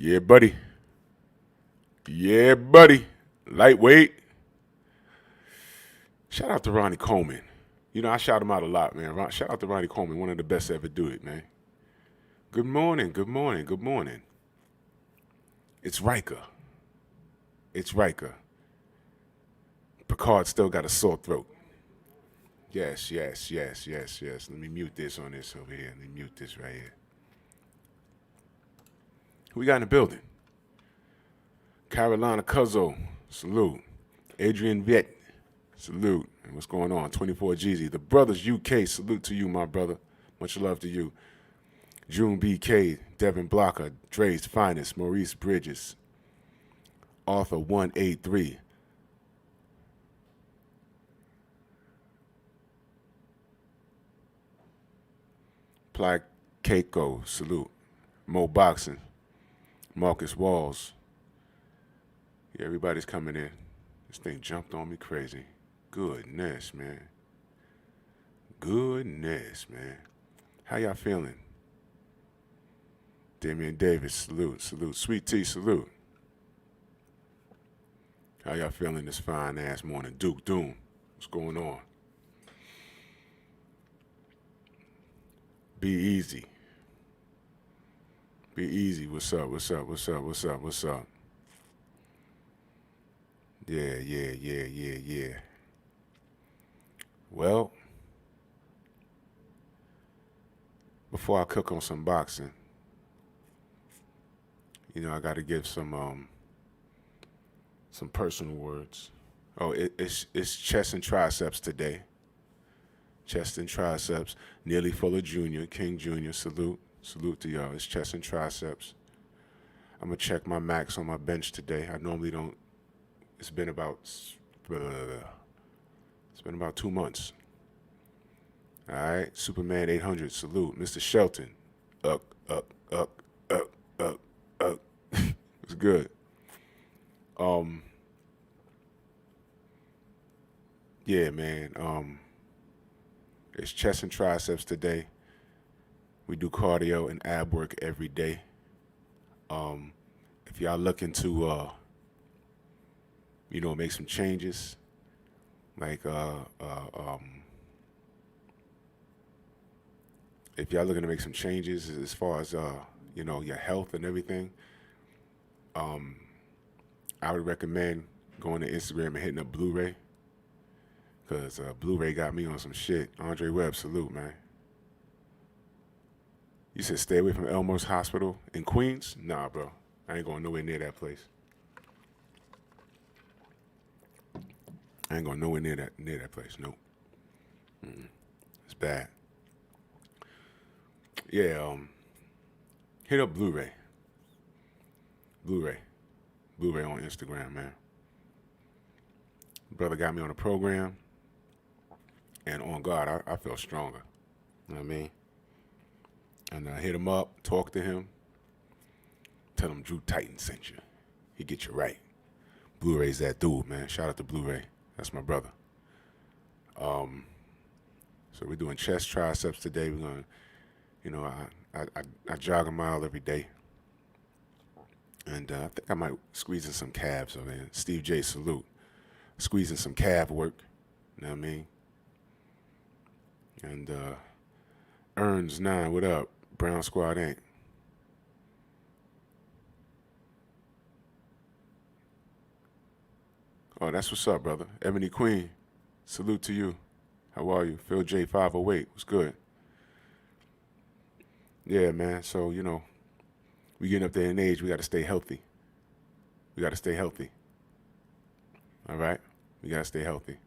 Yeah, buddy. Yeah, buddy. Lightweight. Shout out to Ronnie Coleman. You know, I shout him out a lot, man. Shout out to Ronnie Coleman, one of the best to ever do it, man. Good morning, good morning, good morning. It's Riker. It's Riker. Picard still got a sore throat. Yes. Let me mute this on this over here. Let me mute this right here. Who we got in the building? Carolina Cuzzo, salute. Adrian Viet, salute. And what's going on? 24 Jeezy. The Brothers UK, salute to you, my brother. Much love to you. June BK, Devin Blocker, Dre's Finest, Maurice Bridges, Arthur 183. Ply Keiko, salute. Mo Boxing, Marcus Walls. Yeah, everybody's coming in. This thing jumped on me crazy. Goodness, man. Goodness, man. How y'all feeling? Damian Davis, salute. Sweet Tea, salute. How y'all feeling this fine ass morning? Duke Doom, what's going on? Be easy. Be easy. What's up? Yeah. Well, before I cook on some boxing, you know, I got to give some personal words. Oh, it's chest and triceps today. Chest and triceps. Nearly Fuller Jr., King Jr., salute. Salute to y'all. It's chest and triceps. I'm going to check my max on my bench today. I normally don't. It's been about 2 months. All right. Superman 800, salute. Mr. Shelton. Up. It's good. Yeah, man. It's chest and triceps today. We do cardio and ab work every day. If y'all looking to, make some changes, like if y'all looking to make some changes as far as your health and everything, I would recommend going to Instagram and hitting up Blu-ray, because Blu-ray got me on some shit. Andre Webb, salute, man. You said stay away from Elmhurst Hospital in Queens? Nah, bro. I ain't going nowhere near that place. I ain't going nowhere near that place. Nope. It's bad. Yeah, hit up Blu-ray. Blu-ray on Instagram, man. Brother got me on a program, and on God, I felt stronger. You know what I mean? And I hit him up, talk to him, tell him Drew Titan sent you. He get you right. Blu-ray's that dude, man. Shout out to Blu-ray. That's my brother. So we're doing chest, triceps today. We're gonna, I jog a mile every day. And I think I might squeeze in some calves over there. Steve J, salute. Squeezing some calf work. You know what I mean? And Earns 9, what up? Brown Squad Inc. Oh, that's what's up, brother. Ebony Queen, salute to you. How are you? Phil J 508, what's good? Yeah, man. So, we getting up there in age, we got to stay healthy. All right? We got to stay healthy.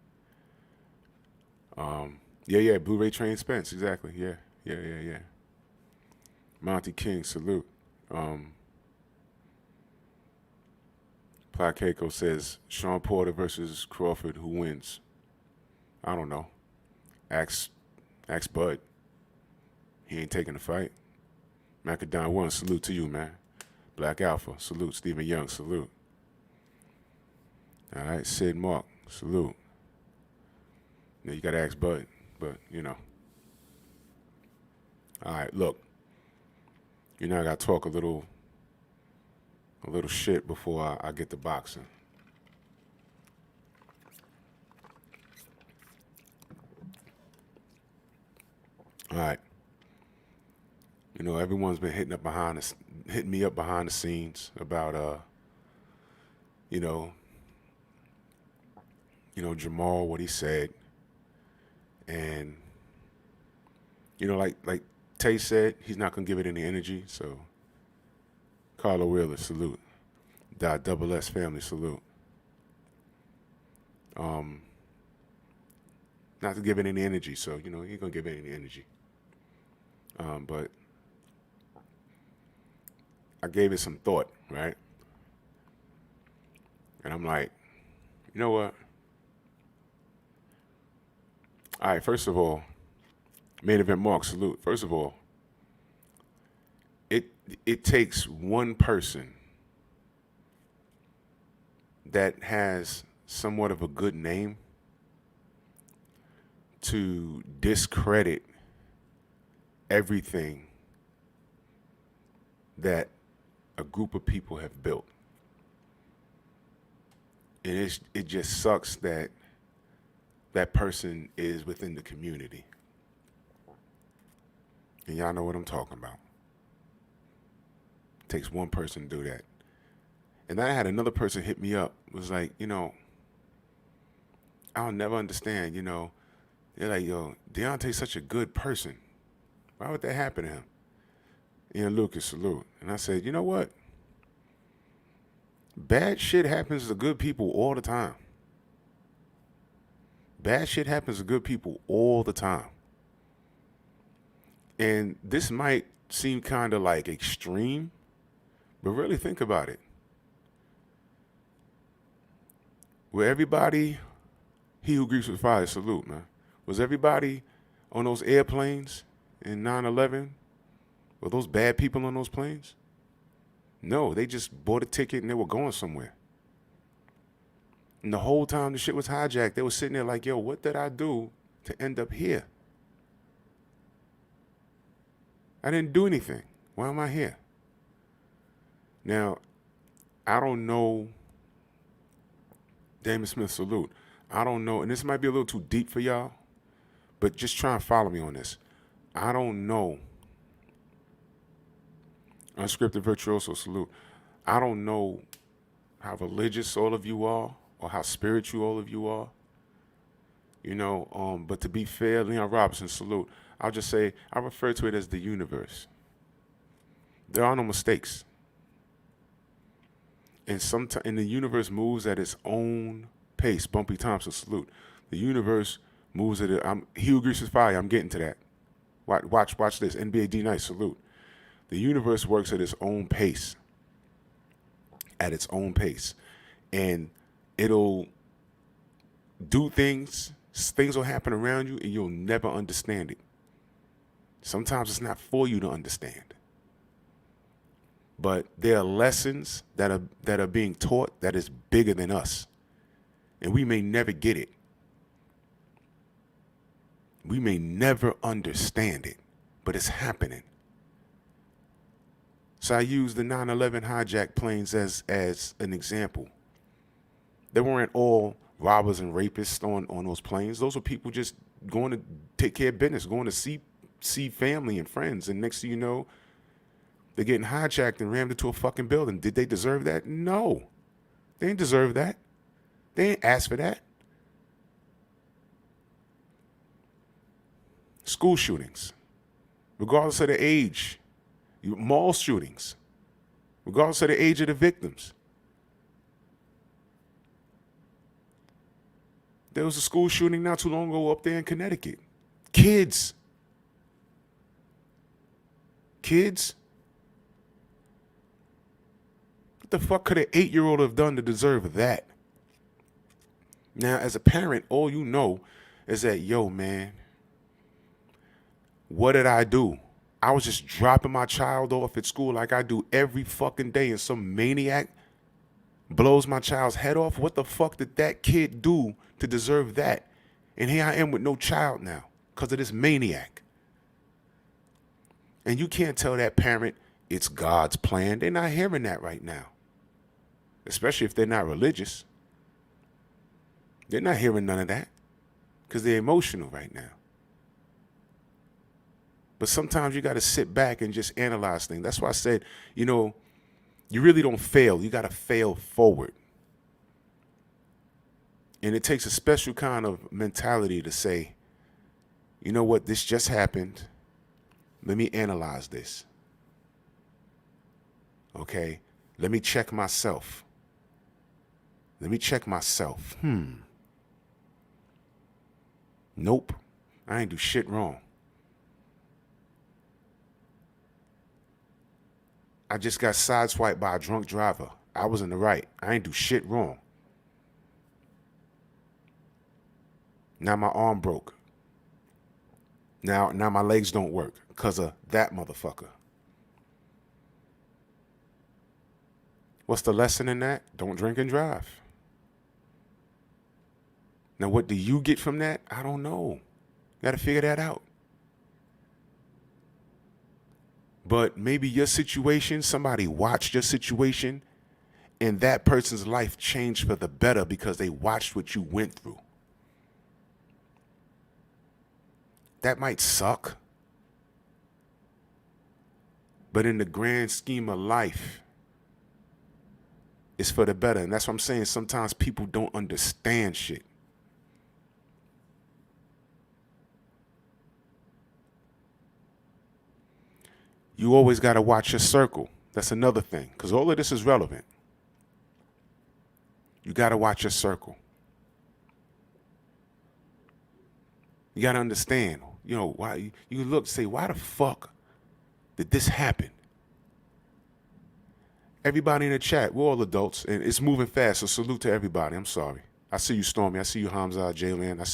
Yeah, Blu-ray train Spence, exactly. Yeah. Monty King, salute. Ply Keiko says, Sean Porter versus Crawford, who wins? I don't know. Ask Bud. He ain't taking the fight. Macadon 1, salute to you, man. Black Alpha, salute. Stephen Young, salute. All right, Sid Mark, salute. Now you got to ask Bud, but, All right, look. I got to talk a little a little shit before I get to boxing. All right. You know, everyone's been hitting me up behind the scenes about you know, Jamal, what he said, and like Tay said, he's not gonna give it any energy. So, Carla Wheeler, salute. Double S family, salute. Not to give it any energy, so he ain't gonna give it any energy. But I gave it some thought, right? And I'm like, you know what? All right, first of all, main event Mark, salute. First of all, it takes one person that has somewhat of a good name to discredit everything that a group of people have built. And it just sucks that that person is within the community. And y'all know what I'm talking about. It takes one person to do that. And then I had another person hit me up, was like, I'll never understand, They're like, yo, Deontay's such a good person. Why would that happen to him? Ian Lucas, salute. And I said, you know what? Bad shit happens to good people all the time. Bad shit happens to good people all the time. And this might seem kind of like extreme, but really think about it. Were everybody, he who grieves with fire, salute, man. Was everybody on those airplanes in 9/11? Were those bad people on those planes? No, they just bought a ticket and they were going somewhere. And the whole time the shit was hijacked, they were sitting there like, yo, what did I do to end up here? I didn't do anything. Why am I here? Now, I don't know. Damon Smith, salute. I don't know, and this might be a little too deep for y'all, but just try and follow me on this. I don't know. Unscripted Virtuoso, salute. I don't know how religious all of you are or how spiritual all of you are. But to be fair, Leon Robinson, salute. I'll just say I refer to it as the universe. There are no mistakes. And the universe moves at its own pace. Bumpy Thompson, salute. The universe moves at it. He who agrees with fire. I'm getting to that. Watch this. NBA D Night, salute. The universe works at its own pace. At its own pace. And it'll do things. Things will happen around you and you'll never understand it. Sometimes it's not for you to understand. But there are lessons that are being taught that is bigger than us. And we may never get it. We may never understand it, but it's happening. So I use the 9/11 hijacked planes as an example. They weren't all robbers and rapists on those planes. Those were people just going to take care of business, going to see family and friends. And next thing you know, they're getting hijacked and rammed into a fucking building. Did they deserve that? No. They didn't deserve that. They ain't asked for that. School shootings, regardless of the age. Mall shootings, regardless of the age of the victims. There was a school shooting not too long ago up there in Connecticut. Kids. What the fuck could an 8-year-old have done to deserve that? Now, as a parent, all you know is that, yo, man, what did I do? I was just dropping my child off at school like I do every fucking day, and some maniac blows my child's head off. What the fuck did that kid do to deserve that? And here I am with no child now because of this maniac. And you can't tell that parent it's God's plan. They're not hearing that right now. especially if they're not religious. They're not hearing none of that because they're emotional right now. But sometimes you got to sit back and just analyze things. That's why I said, you really don't fail. You got to fail forward. And it takes a special kind of mentality to say, you know what, this just happened. Let me analyze this. Okay? Let me check myself. Nope. I ain't do shit wrong. I just got sideswiped by a drunk driver. I was in the right. I ain't do shit wrong. Now my arm broke. Now my legs don't work because of that motherfucker. What's the lesson in that? Don't drink and drive. Now what do you get from that? I don't know. You got to figure that out. But maybe your situation, somebody watched your situation, and that person's life changed for the better because they watched what you went through. That might suck. But in the grand scheme of life, it's for the better. And that's what I'm saying. Sometimes people don't understand shit. You always got to watch your circle. That's another thing, because all of this is relevant. You got to watch your circle. You got to understand, why you look, say, why the fuck did this happen? Everybody in the chat, we're all adults, and it's moving fast, so salute to everybody. I'm sorry. I see you, Stormy. I see you, Hamza, Jalen. I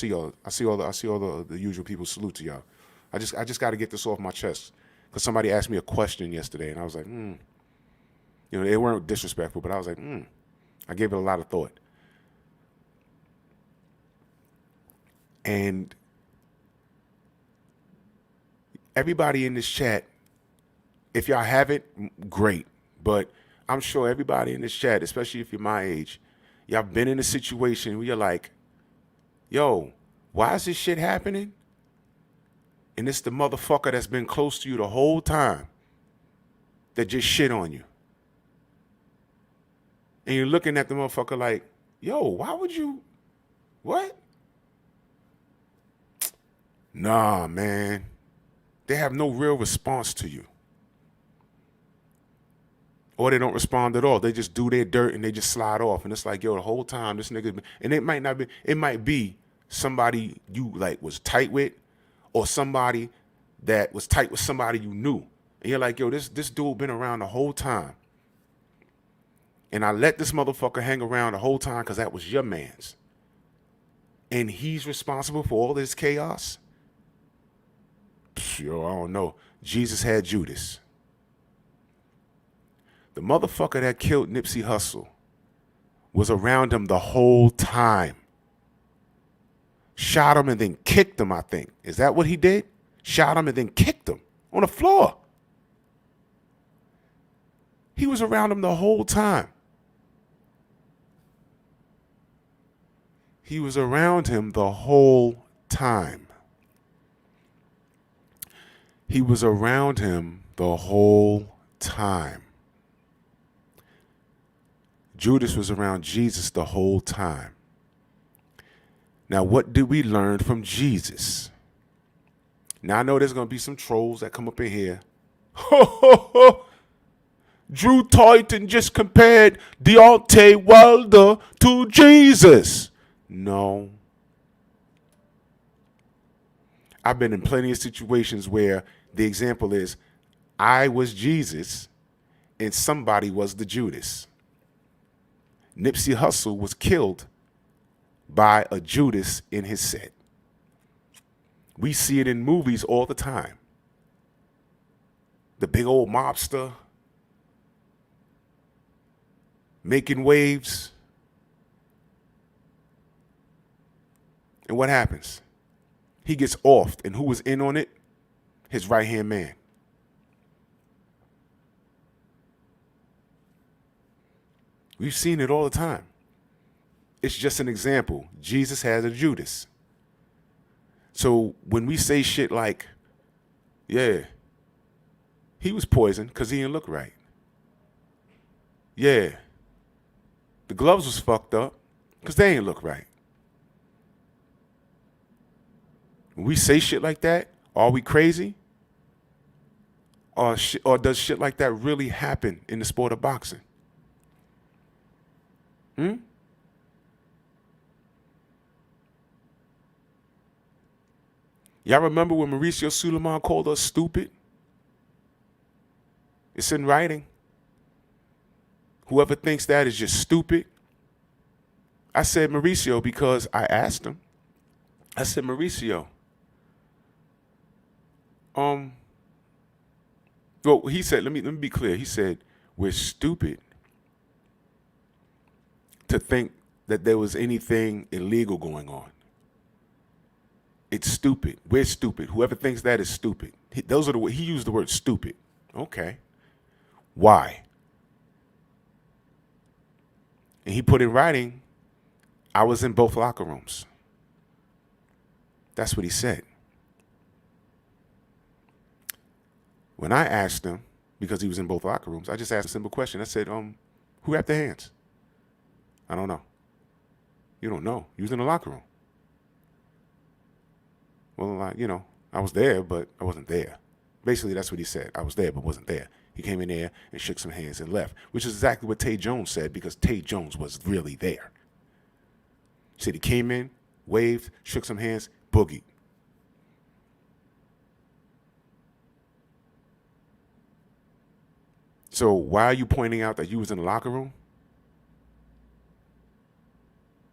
see all the usual people. Salute to y'all. I just got to get this off my chest. Because somebody asked me a question yesterday, and I was like, they weren't disrespectful, but I was like, I gave it a lot of thought. And everybody in this chat, if y'all haven't, great. But I'm sure everybody in this chat, especially if you're my age, y'all been in a situation where you're like, yo, why is this shit happening? And it's the motherfucker that's been close to you the whole time that just shit on you. And you're looking at the motherfucker like, yo, why would you, what? Nah, man. They have no real response to you. Or they don't respond at all. They just do their dirt and they just slide off. And it's like, yo, the whole time this nigga, and it might be somebody you like was tight with, or somebody that was tight with somebody you knew. And you're like, yo, this dude been around the whole time. And I let this motherfucker hang around the whole time because that was your man's. And he's responsible for all this chaos? Yo, I don't know. Jesus had Judas. The motherfucker that killed Nipsey Hussle was around him the whole time. Shot him and then kicked him, I think. Is that what he did? Shot him and then kicked him on the floor. He was around him the whole time. He was around him the whole time. He was around him the whole time. Judas was around Jesus the whole time. Now, what did we learn from Jesus? Now, I know there's going to be some trolls that come up in here. Drew Titan just compared Deontay Wilder to Jesus. No. I've been in plenty of situations where the example is I was Jesus and somebody was the Judas. Nipsey Hussle was killed by a Judas in his set. We see it in movies all the time. The big old mobster making waves. And what happens? He gets offed, and who was in on it? His right-hand man. We've seen it all the time. It's just an example. Jesus has a Judas. So when we say shit like, yeah, he was poisoned because he didn't look right. Yeah, the gloves was fucked up because they ain't look right. When we say shit like that, are we crazy? Or does shit like that really happen in the sport of boxing? Y'all remember when Mauricio Suleiman called us stupid? It's in writing. Whoever thinks that is just stupid. I said Mauricio because I asked him. I said, Mauricio, well, he said, let me be clear. He said, we're stupid to think that there was anything illegal going on. It's stupid. We're stupid. Whoever thinks that is stupid. He used the word stupid. Okay. Why? And he put in writing, I was in both locker rooms. That's what he said. When I asked him, because he was in both locker rooms, I just asked a simple question. I said, who wrapped their hands? I don't know. You don't know. You was in the locker room. Well, I was there, but I wasn't there. Basically, that's what he said. I was there, but wasn't there. He came in there and shook some hands and left, which is exactly what Tay Jones said, because Tay Jones was really there. He said he came in, waved, shook some hands, boogied. So why are you pointing out that you was in the locker room?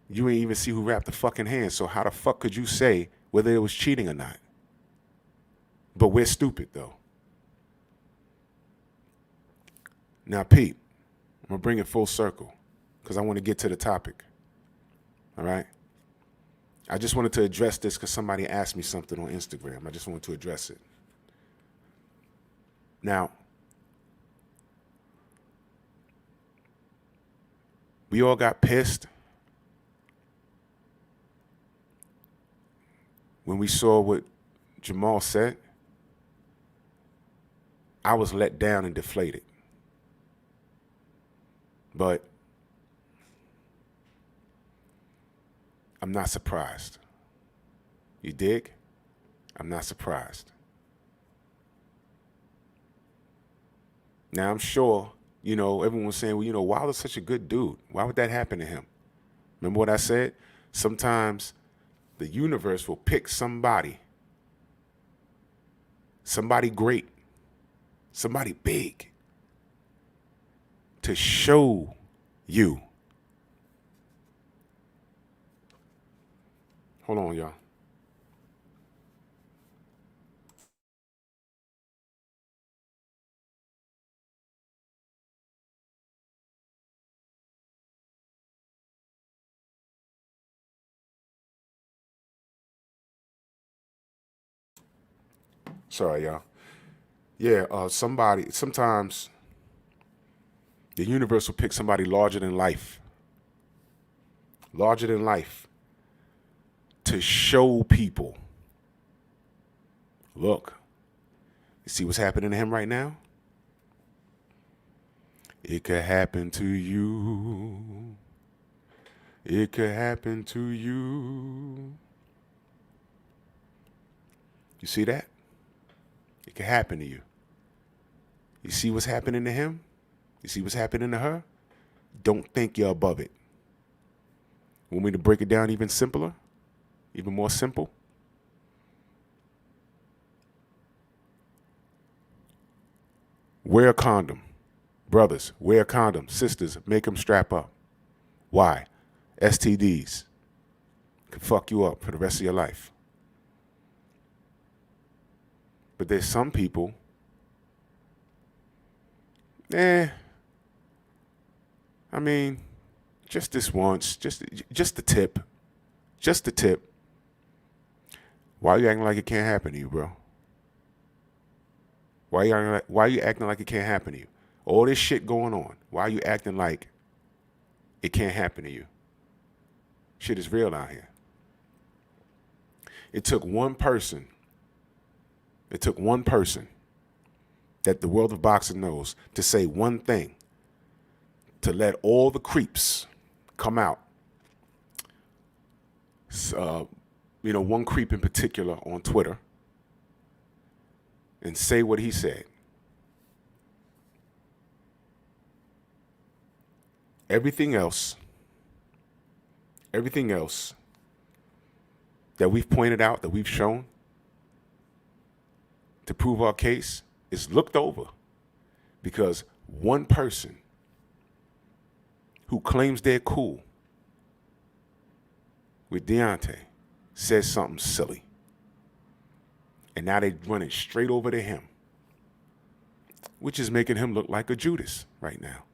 You ain't even see who wrapped the fucking hands, so how the fuck could you say whether it was cheating or not? But we're stupid, though. Now, Pete, I'm going to bring it full circle because I want to get to the topic. All right? I just wanted to address this because somebody asked me something on Instagram. I just wanted to address it. Now, we all got pissed when we saw what Jamal said. I was let down and deflated. But I'm not surprised. You dig? I'm not surprised. Now, I'm sure, everyone was saying, well, Wilder's such a good dude. Why would that happen to him? Remember what I said? Sometimes the universe will pick somebody great, somebody big, to show you. Hold on, y'all. Sorry, y'all. Yeah, sometimes the universe will pick somebody larger than life, to show people, look, you see what's happening to him right now? It could happen to you. It could happen to you. You see that? It could happen to you. You see what's happening to him? You see what's happening to her? Don't think you're above it. Want me to break it down even simpler? Even more simple? Wear a condom. Brothers, wear a condom. Sisters, make them strap up. Why? STDs can fuck you up for the rest of your life. But there's some people, I mean, just this once, just the tip. Just the tip. Why are you acting like it can't happen to you, bro? Why are you acting like it can't happen to you? All this shit going on. Why are you acting like it can't happen to you. Shit is real out here. It took one person that the world of boxing knows to say one thing to let all the creeps come out. One creep in particular on Twitter and say what he said. Everything else that we've pointed out, that we've shown to prove our case is looked over because one person who claims they're cool with Deontay says something silly. And now they're running straight over to him, which is making him look like a Judas right now.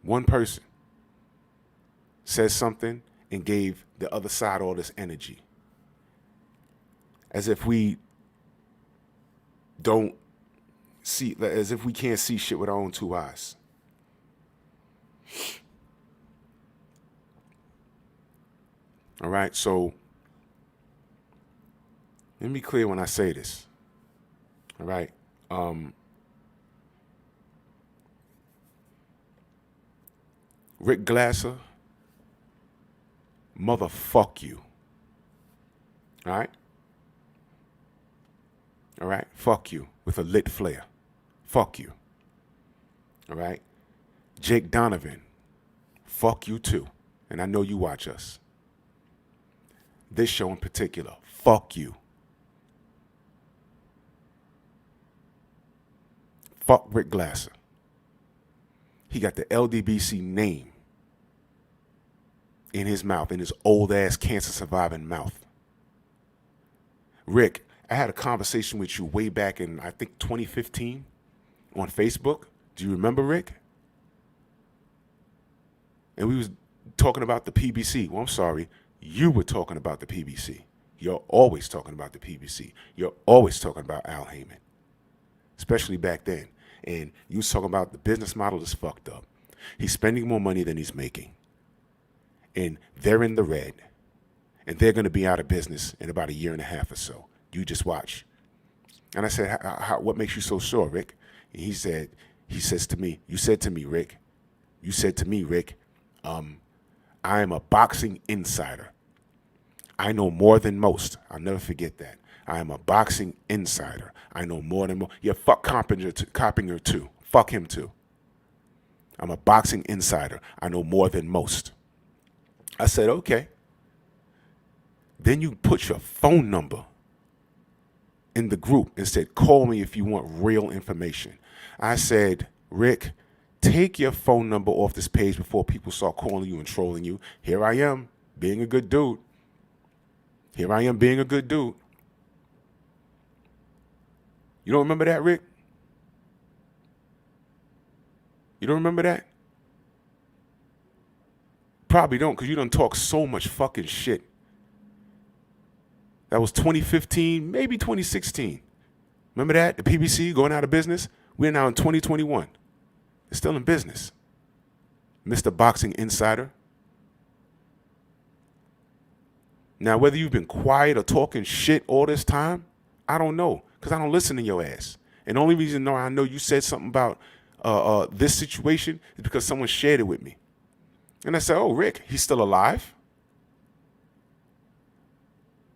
One person says something and gave the other side all this energy. As if we don't see, as if we can't see shit with our own two eyes. All right, so let me be clear when I say this. All right. Rick Glasser, motherfuck you. All right? All right? Fuck you with a lit flare. Fuck you. All right? Jake Donovan, fuck you too. And I know you watch us. This show in particular, fuck you. Fuck Rick Glasser. He got the LDBC name in his mouth, in his old-ass cancer-surviving mouth. Rick, I had a conversation with you way back in, I think, 2015 on Facebook. Do you remember, Rick? And we was talking about the PBC. Well, I'm sorry. You were talking about the PBC. You're always talking about the PBC. You're always talking about Al Heyman, especially back then. And you was talking about the business model is fucked up. He's spending more money than he's making. And they're in the red. And they're going to be out of business in about a year and a half or so. You just watch. And I said, what makes you so sure, Rick? And he says to me, you said to me, Rick, I am a boxing insider. I know more than most. I'll never forget that. I am a boxing insider. I know more than most. Yeah, fuck Coppinger too. Fuck him too. I'm a boxing insider. I know more than most. I said, okay. Then you put your phone number in the group and said, call me if you want real information. I said, Rick, take your phone number off this page before people start calling you and trolling you. Here I am, being a good dude. You don't remember that, Rick? You don't remember that? Probably don't, because you done talk so much fucking shit. That was 2015, maybe 2016. Remember that? The PBC going out of business? We're now in 2021. It's still in business. Mr. Boxing Insider. Now, whether you've been quiet or talking shit all this time, I don't know, because I don't listen to your ass. And the only reason I know you said something about this situation is because someone shared it with me. And I said, oh, Rick, he's still alive?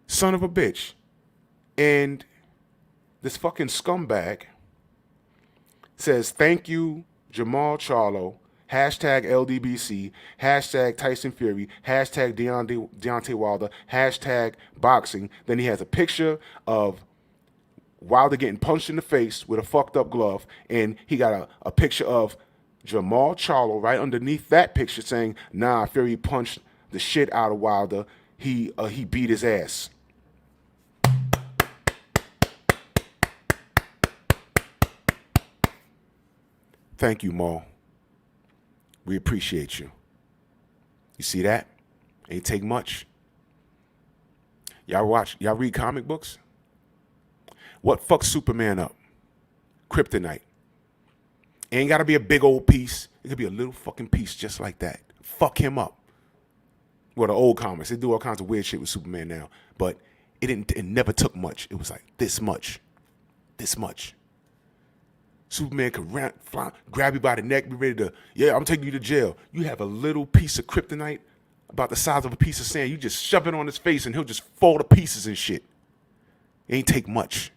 Son of a bitch. And this fucking scumbag says, thank you, Jamal Charlo, hashtag LDBC, hashtag Tyson Fury, hashtag Deontay Wilder, hashtag boxing. Then he has a picture of Wilder getting punched in the face with a fucked up glove, and he got a picture of Jamal Charlo right underneath that picture saying, nah, Fury punched the shit out of Wilder. He beat his ass. Thank you, Maul. We appreciate you. You see that? Ain't take much. Y'all read comic books? What fucks Superman up? Kryptonite. Ain't got to be a big old piece. It could be a little fucking piece just like that. Fuck him up. Well, the old comics, they do all kinds of weird shit with Superman now. But it never took much. It was like this much. This much. Superman could grab you by the neck, be ready to, yeah, I'm taking you to jail. You have a little piece of kryptonite about the size of a piece of sand. You just shove it on his face and he'll just fall to pieces and shit. It ain't take much.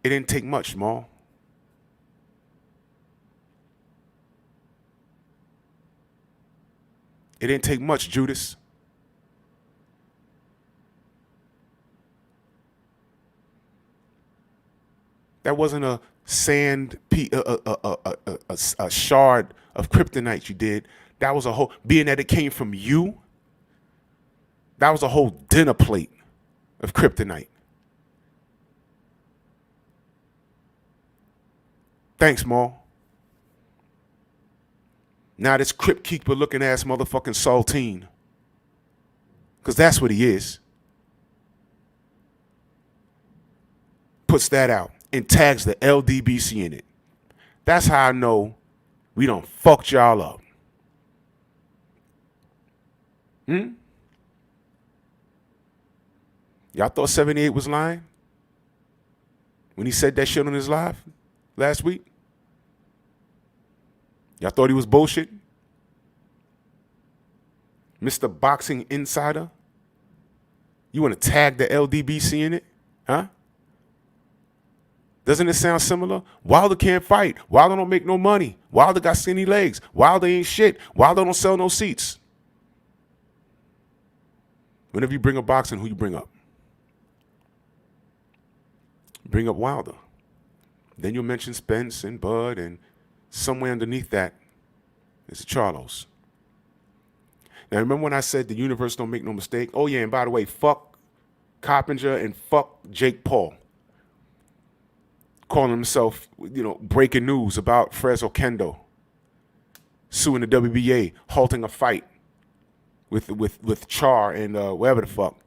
It didn't take much, Maul. It didn't take much, Judas. That wasn't a a shard of kryptonite you did. That was a whole, being that it came from you, that was a whole dinner plate of kryptonite. Thanks, Maul. Now this crypt keeper looking ass motherfucking saltine. Because that's what he is. Puts that out and tags the LDBC in it. That's how I know we done fucked y'all up. Y'all thought 78 was lying when he said that shit on his live last week? Y'all thought he was bullshit? Mr. Boxing Insider? You want to tag the LDBC in it? Huh? Doesn't it sound similar? Wilder can't fight. Wilder don't make no money. Wilder got skinny legs. Wilder ain't shit. Wilder don't sell no seats. Whenever you bring up boxing, who you bring up? Bring up Wilder. Then you'll mention Spence and Bud, and somewhere underneath that is the Charlos. Now, remember when I said the universe don't make no mistake? Oh, yeah, and by the way, fuck Coppinger and fuck Jake Paul. Calling himself, breaking news about Fresno Kendo suing the WBA, halting a fight with Char and whatever the fuck.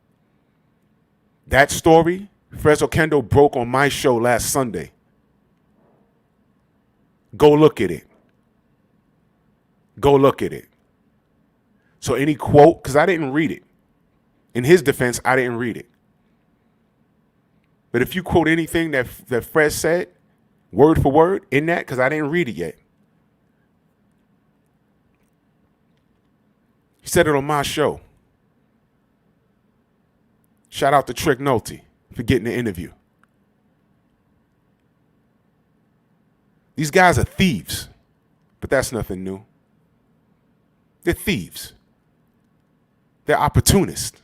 That story, Fresno Kendo broke on my show last Sunday. Go look at it. Go look at it. So any quote, because I didn't read it. In his defense, I didn't read it. But if you quote anything that Fred said, word for word, in that, because I didn't read it yet. He said it on my show. Shout out to Trick Nolte for getting the interview. These guys are thieves, but that's nothing new. They're thieves. They're opportunists.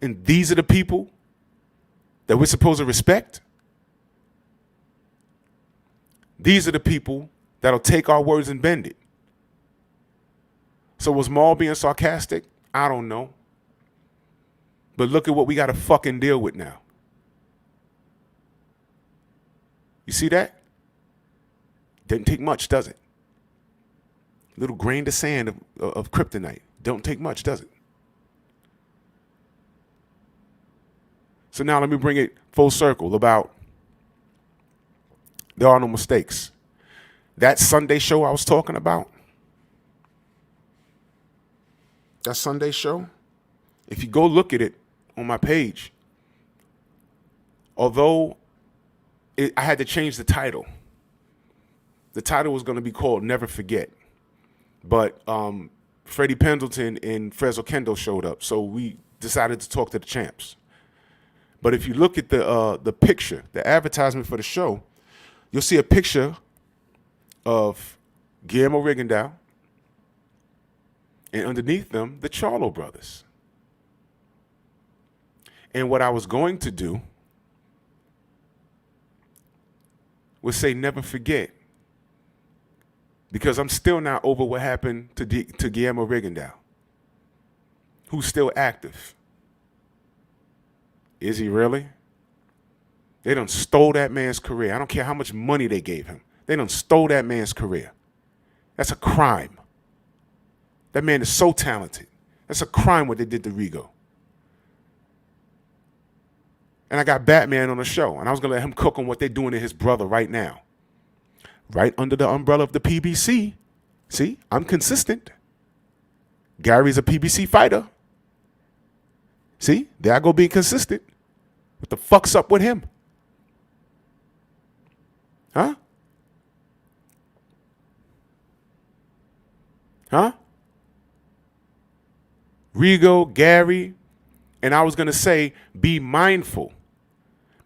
And these are the people that we're supposed to respect. These are the people that'll take our words and bend it. So was Maul being sarcastic? I don't know. But look at what we got to fucking deal with now. You see that? Didn't take much, does it? Little grain of sand of kryptonite. Don't take much, does it? So now let me bring it full circle about there are no mistakes. That Sunday show I was talking about, that Sunday show, if you go look at it on my page, although I had to change the title. The title was going to be called Never Forget. But Freddie Pendleton and Fresno Kendo showed up, so we decided to talk to the champs. But if you look at the picture, the advertisement for the show, you'll see a picture of Guillermo Rigondeaux, and underneath them, the Charlo brothers. And what I was going to do was say never forget, because I'm still not over what happened to Guillermo Rigondeaux, who's still active. Is he really? They done stole that man's career. I don't care how much money they gave him. They done stole that man's career. That's a crime. That man is so talented. That's a crime what they did to Rigo. And I got Batman on the show, and I was going to let him cook on what they're doing to his brother right now. Right under the umbrella of the PBC. See, I'm consistent. Gary's a PBC fighter. See, there I go being consistent. What the fuck's up with him? Huh? Huh? Rigo, Gary, and I was going to say, be mindful.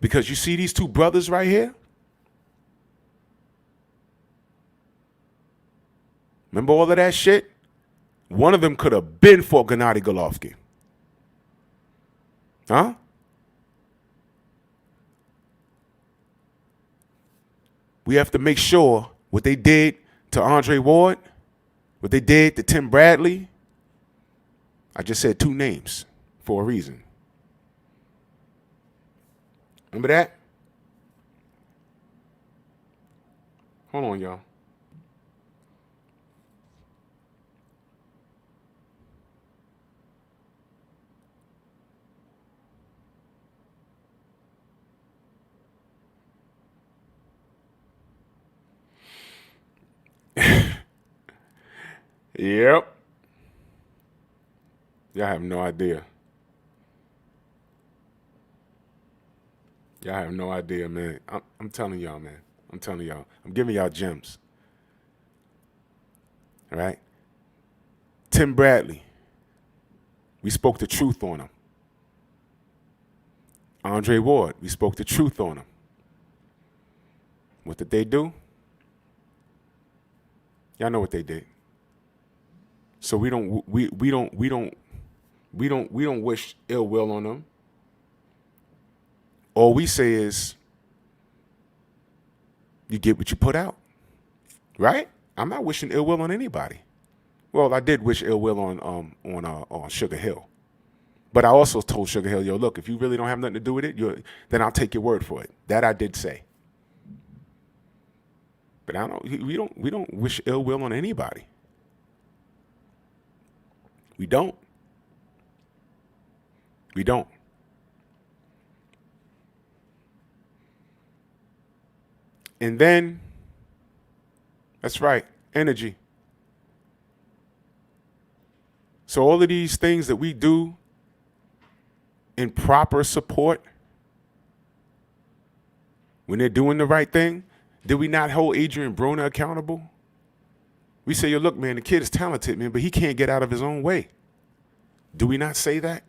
Because you see these two brothers right here? Remember all of that shit? One of them could have been for Gennady Golovkin. Huh? We have to make sure what they did to Andre Ward, what they did to Tim Bradley. I just said two names for a reason. Remember that? Hold on, y'all. Yep. Y'all have no idea. Y'all have no idea, man. I'm telling y'all, man. I'm telling y'all. I'm giving y'all gems. All right? Tim Bradley. We spoke the truth on him. Andre Ward. We spoke the truth on him. What did they do? Y'all know what they did. So we don't wish ill will on them. All we say is you get what you put out. Right? I'm not wishing ill will on anybody. Well, I did wish ill will on Sugar Hill. But I also told Sugar Hill, yo, look, if you really don't have nothing to do with it, then I'll take your word for it. That I did say. But we don't wish ill will on anybody. We don't. We don't. And then, that's right, energy. So all of these things that we do in proper support, when they're doing the right thing, did we not hold Adrian Broner accountable? We say, yo, look, man, the kid is talented, man, but he can't get out of his own way. Do we not say that?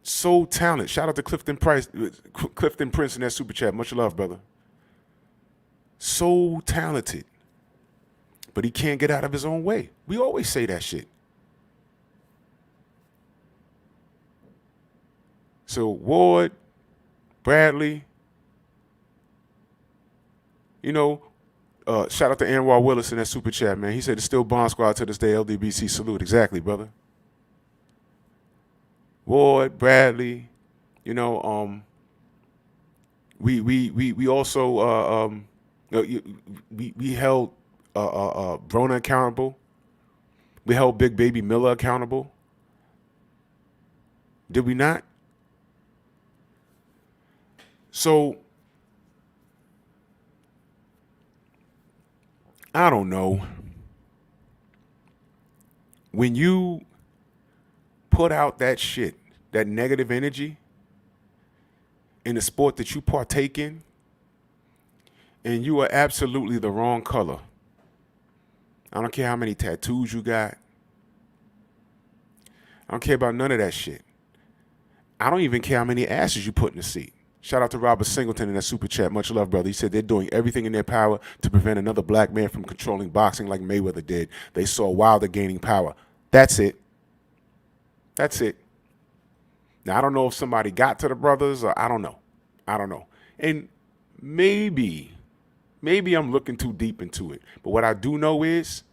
So talented. Shout out to Clifton Prince in that super chat. Much love, brother. So talented. But he can't get out of his own way. We always say that shit. So Ward, Bradley, shout out to Anwar Willis in that super chat, man. He said it's still Bond Squad to this day. LDBC salute. Exactly, brother. Ward, Bradley, we also we held Broner accountable. We held Big Baby Miller accountable. Did we not? So I don't know. When you put out that shit, that negative energy in the sport that you partake in, and you are absolutely the wrong color. I don't care how many tattoos you got. I don't care about none of that shit. I don't even care how many asses you put in the seat. Shout out to Robert Singleton in that super chat. Much love, brother. He said they're doing everything in their power to prevent another black man from controlling boxing like Mayweather did. They saw Wilder gaining power. That's it. That's it. Now, I don't know if somebody got to the brothers or I don't know. And maybe I'm looking too deep into it. But what I do know is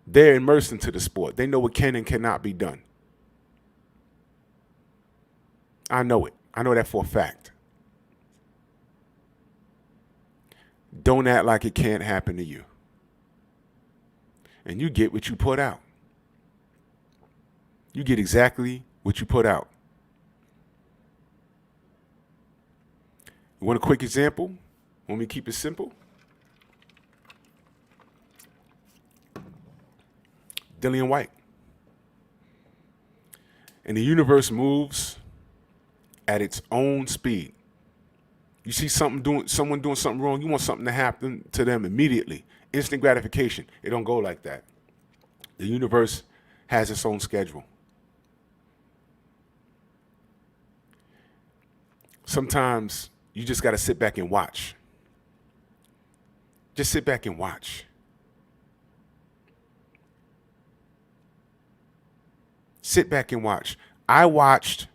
they're immersed into the sport. They know what can and cannot be done. I know it. I know that for a fact. Don't act like it can't happen to you. And you get what you put out. You get exactly what you put out. You want a quick example? Want me to keep it simple? Dillian White. And the universe moves at its own speed. You see someone doing something wrong, you want something to happen to them immediately. Instant gratification. It don't go like that. The universe has its own schedule. Sometimes you just got to sit back and watch. Just sit back and watch. Sit back and watch. I watched,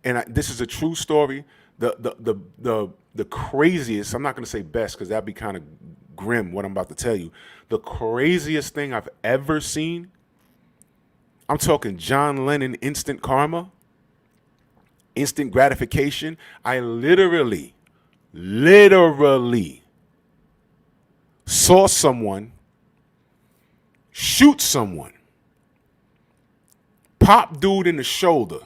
and this is a true story. The craziest, I'm not going to say best because that'd be kind of grim what I'm about to tell you. The craziest thing I've ever seen, I'm talking John Lennon instant karma, instant gratification. I literally saw someone shoot someone, pop dude in the shoulder.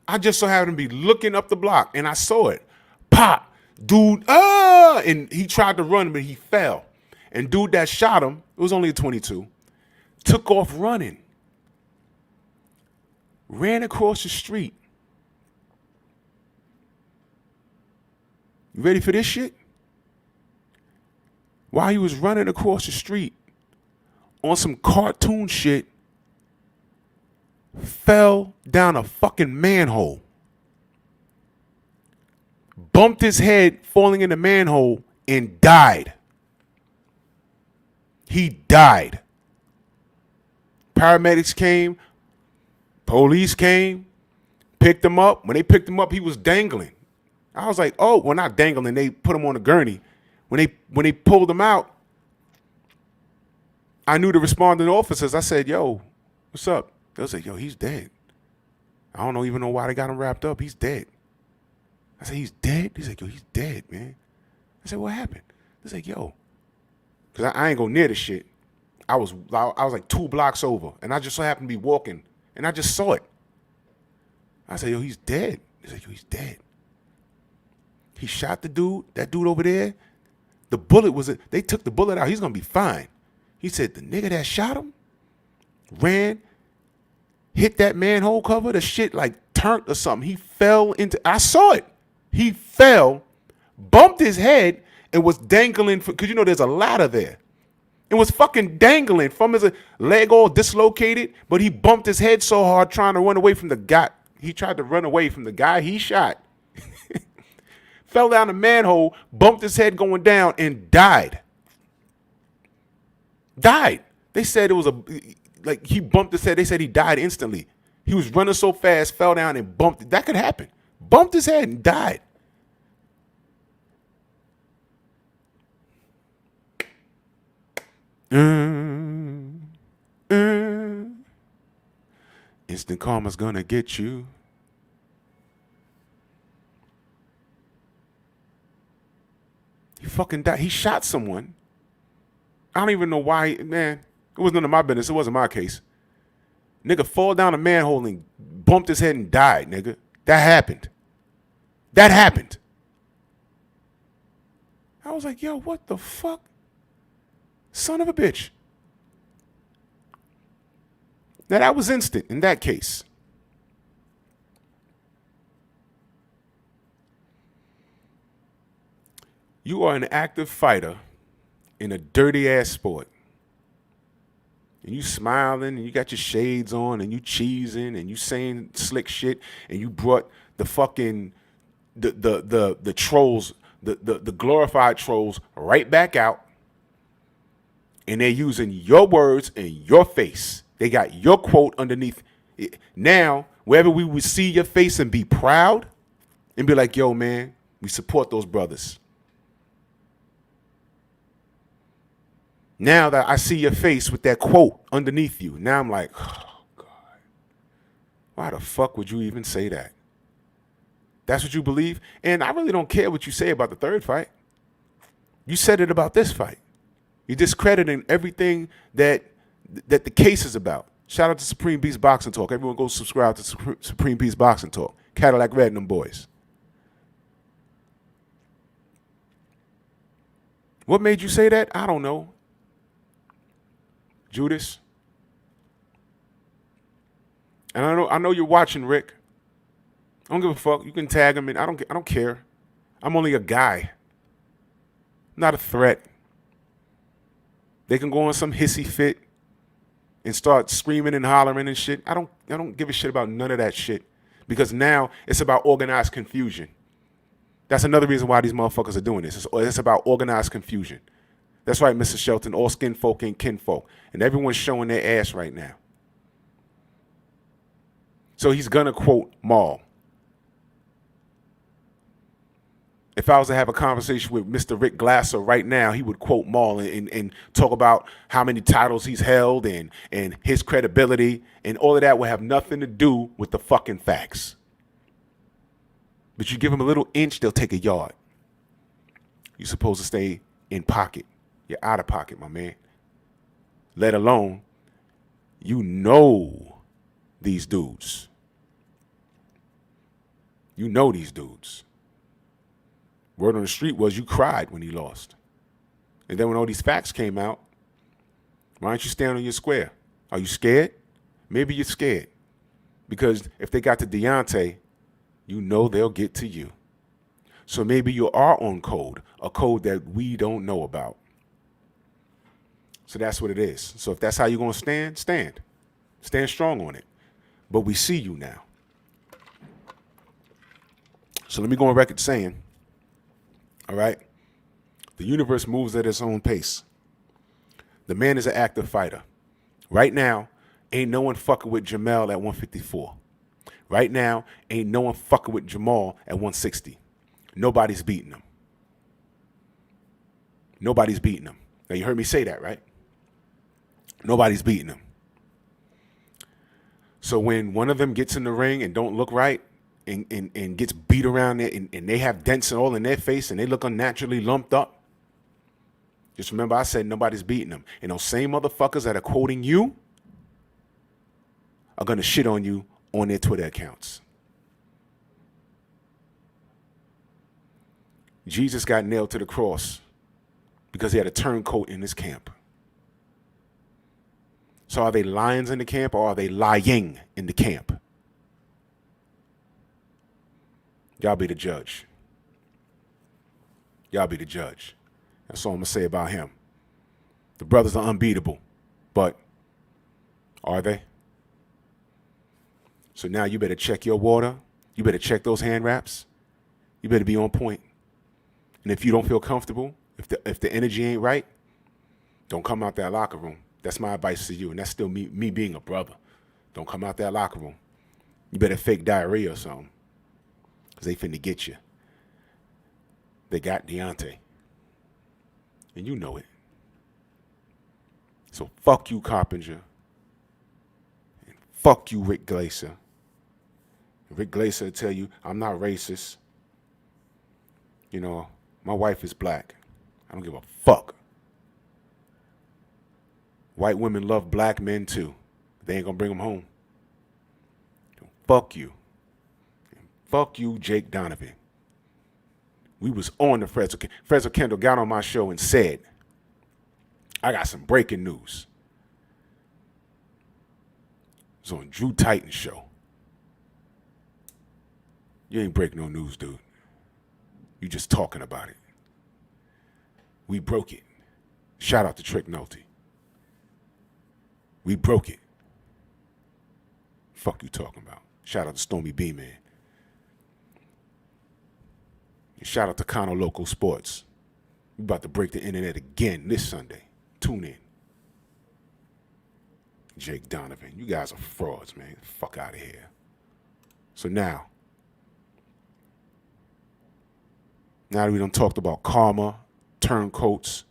I just so happened to be looking up the block and I saw it. Pop, dude, and he tried to run, but he fell. And dude that shot him, it was only a 22, took off running. Ran across the street. You ready for this shit? While he was running across the street on some cartoon shit, fell down a fucking manhole. Bumped his head falling in the manhole and died. He died. Paramedics came. Police came. Picked him up. When they picked him up, he was dangling. I was like, oh, well, not dangling. They put him on a gurney. When they pulled him out, I knew the responding officers. I said, yo, what's up? They was like, yo, he's dead. I don't even know why they got him wrapped up. He's dead. I said, he's dead? He's like, yo, he's dead, man. I said, what happened? He's like, yo. Because I ain't go near the shit. I was like 2 blocks over. And I just so happened to be walking. And I just saw it. I said, yo, he's dead. He's like, yo, he's dead. He shot the dude, that dude over there. The bullet they took the bullet out. He's going to be fine. He said, the nigga that shot him ran, hit that manhole cover, the shit like turned or something. He fell into, I saw it. He fell, bumped his head, and was dangling, because you know there's a ladder there. It was fucking dangling from his leg all dislocated, but he bumped his head so hard trying to run away from the guy. He tried to run away from the guy he shot. Fell down the manhole, bumped his head going down, and died. Died. They said it was he bumped his head. They said he died instantly. He was running so fast, fell down and bumped it. That could happen. Bumped his head and died. Instant karma's gonna get you. He fucking died. He shot someone. I don't even know why, man. It was none of my business. It wasn't my case. Nigga fall down a manhole and bumped his head and died, nigga. That happened. That happened. I was like, yo, what the fuck? Son of a bitch. Now, that was instant in that case. You are an active fighter in a dirty-ass sport. And you smiling, and you got your shades on, and you cheesing, and you saying slick shit, and you brought the fucking, the trolls, the glorified trolls right back out. And they're using your words and your face. They got your quote underneath it. Now, wherever we would see your face and be proud and be like, yo, man, we support those brothers. Now that I see your face with that quote underneath you, now I'm like, oh, God, why the fuck would you even say that? That's what you believe? And I really don't care what you say about the third fight. You said it about this fight. You're discrediting everything that the case is about. Shout out to Supreme Beast Boxing Talk. Everyone go subscribe to Supreme Beast Boxing Talk. Cadillac Red and them boys. What made you say that? I don't know. Judas. And I know you're watching, Rick. I don't give a fuck. You can tag him in. I don't care. I'm only a guy. Not a threat. They can go on some hissy fit and start screaming and hollering and shit. I don't give a shit about none of that shit. Because now it's about organized confusion. That's another reason why these motherfuckers are doing this. It's about organized confusion. That's right, Mr. Shelton. All skin folk ain't kinfolk. And everyone's showing their ass right now. So he's going to quote Maul. If I was to have a conversation with Mr. Rick Glasser right now, he would quote Maul and talk about how many titles he's held and his credibility, and all of that will have nothing to do with the fucking facts. But you give them a little inch, they'll take a yard. You're supposed to stay in pocket. You're out of pocket, my man. Let alone, you know these dudes. You know these dudes. Word on the street was you cried when he lost. And then when all these facts came out, why don't you stand on your square? Are you scared? Maybe you're scared. Because if they got to Deontay, you know they'll get to you. So maybe you are on code, a code that we don't know about. So that's what it is. So if that's how you're going to stand, stand. Stand strong on it. But we see you now. So let me go on record saying, all right, the universe moves at its own pace. The man is an active fighter. Right now, ain't no one fucking with Jamel at 154. Right now, ain't no one fucking with Jamal at 160. Nobody's beating him. Nobody's beating him. Now, you heard me say that, right? Nobody's beating him. So when one of them gets in the ring and don't look right and gets beat around there and they have dents all in their face and they look unnaturally lumped up, just remember I said nobody's beating them. And those same motherfuckers that are quoting you are going to shit on you on their Twitter accounts. Jesus got nailed to the cross because he had a turncoat in his camp. So are they lions in the camp or are they lying in the camp? Y'all be the judge. Y'all be the judge. That's all I'm going to say about him. The brothers are unbeatable, but are they? So now you better check your water. You better check those hand wraps. You better be on point. And if you don't feel comfortable, if the energy ain't right, don't come out that locker room. That's my advice to you, and that's still me being a brother. Don't come out that locker room. You better fake diarrhea or something, because they finna get you. They got Deontay, and you know it. So fuck you, Carpenter, and fuck you, Rick Glaser. Rick Glaser will tell you, I'm not racist. You know, my wife is black. I don't give a fuck. White women love black men too. They ain't gonna bring them home. Fuck you. And fuck you, Jake Donovan. We was on the Frederick. Frederick Kendall got on my show and said, I got some breaking news. It's on Drew Titan's show. You ain't breaking no news, dude. You just talking about it. We broke it. Shout out to Trick Nolte. We broke it. Fuck you talking about. Shout out to Stormy B, man. And shout out to Kano Local Sports. We about to break the internet again this Sunday. Tune in. Jake Donovan. You guys are frauds, man. Fuck out of here. So now that we done talked about karma, turncoats,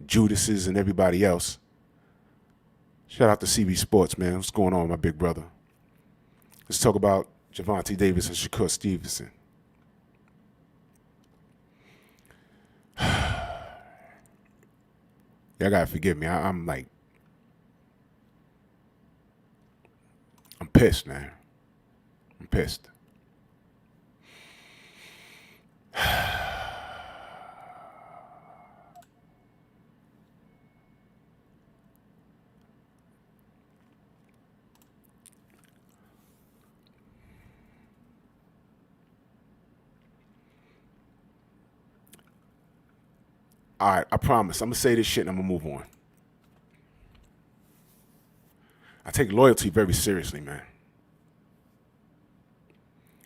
Judases, and everybody else, shout out to CB Sports, man. What's going on, my big brother? Let's talk about Gervonta Davis and Shakur Stevenson. Y'all gotta forgive me. I'm like, pissed, man. I'm pissed. All right, I promise. I'm going to say this shit and I'm going to move on. I take loyalty very seriously, man.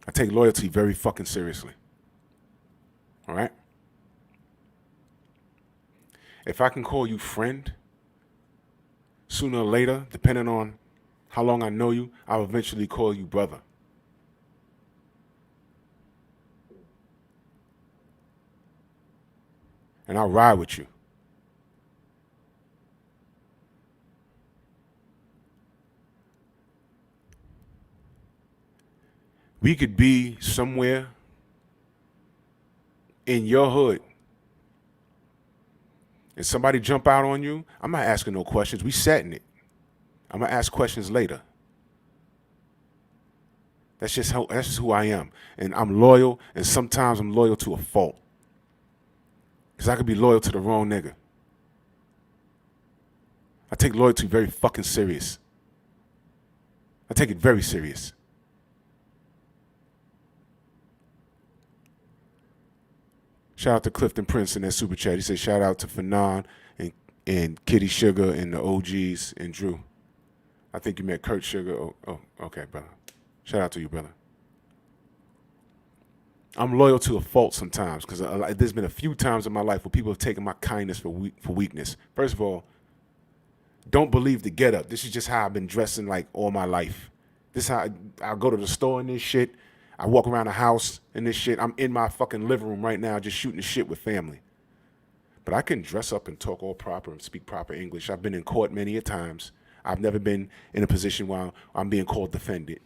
I take loyalty very fucking seriously. All right? If I can call you friend, sooner or later, depending on how long I know you, I'll eventually call you brother. And I'll ride with you. We could be somewhere in your hood and somebody jump out on you. I'm not asking no questions. We setting it. I'm going to ask questions later. That's just who I am. And I'm loyal, and sometimes I'm loyal to a fault. Because I could be loyal to the wrong nigga. I take loyalty very fucking serious. I take it very serious. Shout out to Clifton Prince in that super chat. He said shout out to Fannon and Kitty Sugar and the OGs and Drew. I think you met Kurt Sugar. Oh, okay, brother. Shout out to you, brother. I'm loyal to a fault sometimes because there's been a few times in my life where people have taken my kindness for weakness. First of all, don't believe the get up. This is just how I've been dressing like all my life. This is how I'll go to the store and this shit. I walk around the house and this shit. I'm in my fucking living room right now just shooting the shit with family. But I can dress up and talk all proper and speak proper English. I've been in court many a times. I've never been in a position where I'm being called defendant.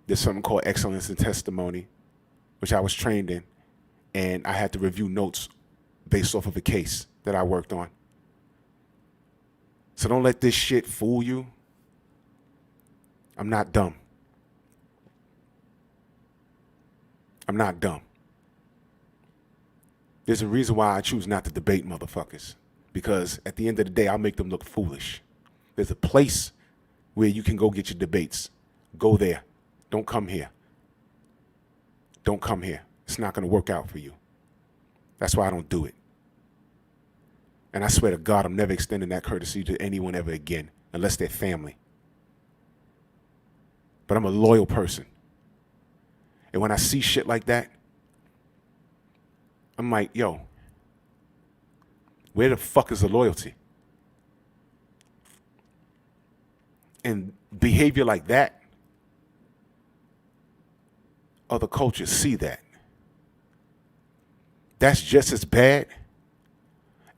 There's something called excellence in testimony, which I was trained in, and I had to review notes based off of a case that I worked on. So don't let this shit fool you. I'm not dumb. I'm not dumb. There's a reason why I choose not to debate motherfuckers, because at the end of the day, I'll make them look foolish. There's a place where you can go get your debates. Go there. Don't come here. Don't come here. It's not going to work out for you. That's why I don't do it. And I swear to God, I'm never extending that courtesy to anyone ever again, unless they're family. But I'm a loyal person. And when I see shit like that, I'm like, yo, where the fuck is the loyalty? And behavior like that, other cultures see that. That's just as bad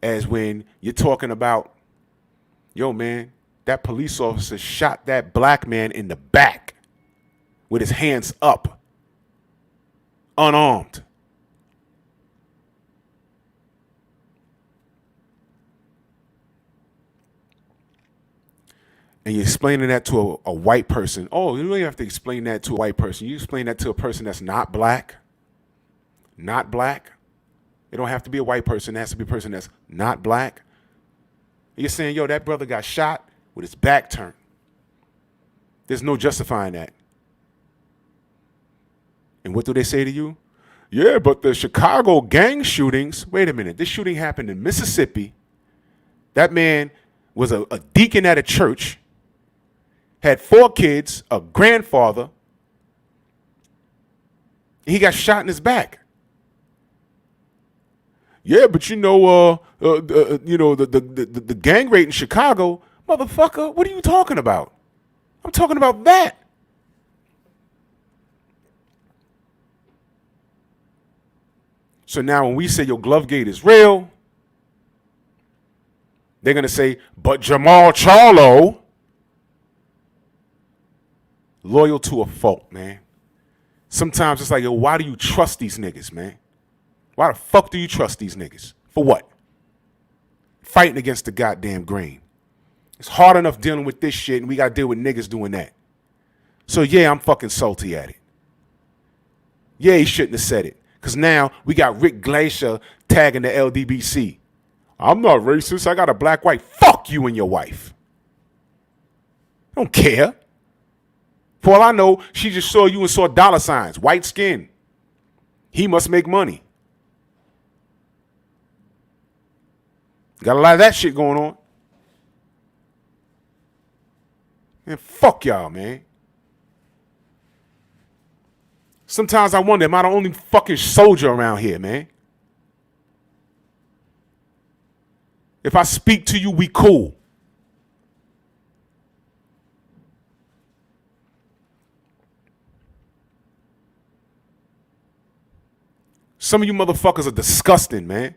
as when you're talking about, yo, man, that police officer shot that black man in the back with his hands up, unarmed. And you're explaining that to a white person. Oh, you don't even have to explain that to a white person. You explain that to a person that's not black. Not black. It don't have to be a white person. It has to be a person that's not black. You're saying, yo, that brother got shot with his back turned. There's no justifying that. And what do they say to you? Yeah, but the Chicago gang shootings, wait a minute. This shooting happened in Mississippi. That man was a deacon at a church, had 4 kids, a grandfather. He got shot in his back. Yeah, but the gang rate in Chicago, motherfucker, what are you talking about? I'm talking about that. So now when we say your glove gate is real, they're going to say, but Jamal Charlo, loyal to a fault, man. Sometimes it's like, yo, why do you trust these niggas, man? Why the fuck do you trust these niggas? For what? Fighting against the goddamn grain. It's hard enough dealing with this shit, and we got to deal with niggas doing that. So, yeah, I'm fucking salty at it. Yeah, he shouldn't have said it. Because now we got Rick Glacier tagging the LDBC. I'm not racist. I got a black wife. Fuck you and your wife. I don't care. For all I know, she just saw you and saw dollar signs, white skin. He must make money. Got a lot of that shit going on. Man, fuck y'all, man. Sometimes I wonder, am I the only fucking soldier around here, man? If I speak to you, we cool. Some of you motherfuckers are disgusting, man.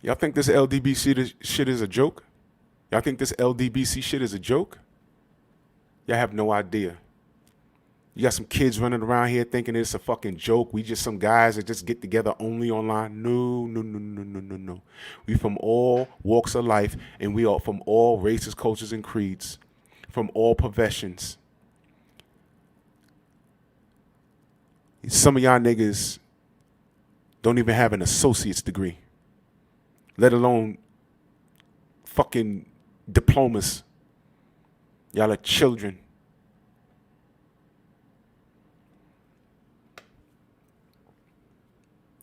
Y'all think this LDBC shit is a joke? Y'all think this LDBC shit is a joke? Y'all have no idea. You got some kids running around here thinking it's a fucking joke. We just some guys that just get together only online. No. We from all walks of life, and we are from all races, cultures, and creeds, from all professions. Some of y'all niggas don't even have an associate's degree, let alone fucking diplomas. Y'all are children.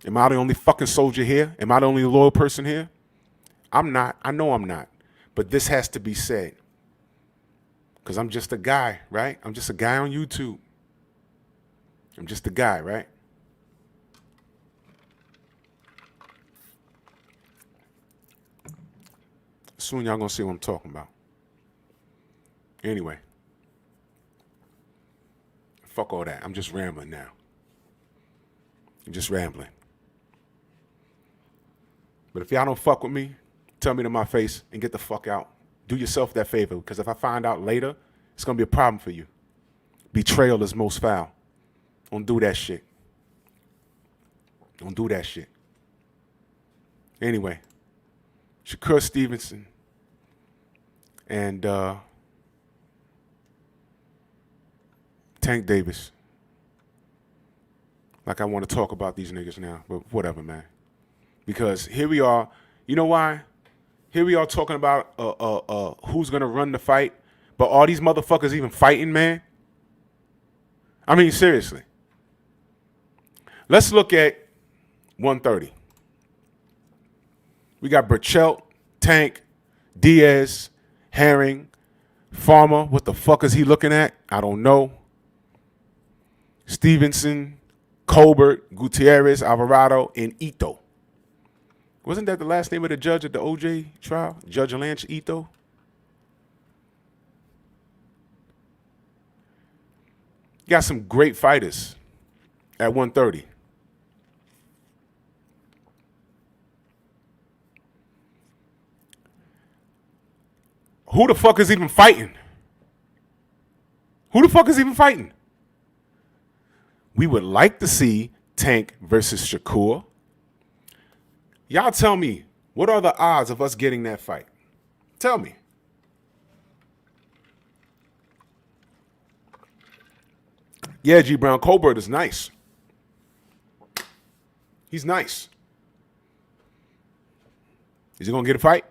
Am I the only fucking soldier here? Am I the only loyal person here? I'm not. I know I'm not. But this has to be said. Because I'm just a guy, right? I'm just a guy on YouTube. I'm just a guy, right? Soon y'all gonna see what I'm talking about. Anyway. Fuck all that. I'm just rambling now. I'm just rambling. But if y'all don't fuck with me, tell me to my face and get the fuck out. Do yourself that favor, because if I find out later, it's gonna be a problem for you. Betrayal is most foul. Don't do that shit. Don't do that shit. Anyway, Shakur Stevenson and Tank Davis. Like I want to talk about these niggas now, but whatever, man. Because here we are. You know why? Here we are talking about who's gonna run the fight, but are these motherfuckers even fighting, man? I mean, seriously. Let's look at 130. We got Burchelt, Tank, Diaz, Herring, Farmer. What the fuck is he looking at? I don't know. Stevenson, Colbert, Gutierrez, Alvarado, and Ito. Wasn't that the last name of the judge at the OJ trial? Judge Lance Ito? You got some great fighters at 130. Who the fuck is even fighting? Who the fuck is even fighting? We would like to see Tank versus Shakur. Y'all tell me, what are the odds of us getting that fight? Tell me. Yeah, G. Brown, Colbert is nice. He's nice. Is he going to get a fight?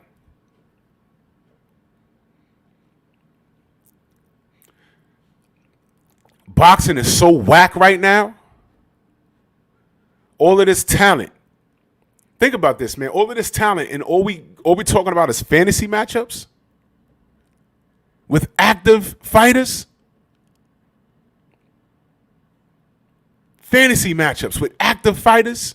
Boxing is so whack right now. All of this talent. Think about this, man. All of this talent, and all we talking about is fantasy matchups with active fighters. Fantasy matchups with active fighters.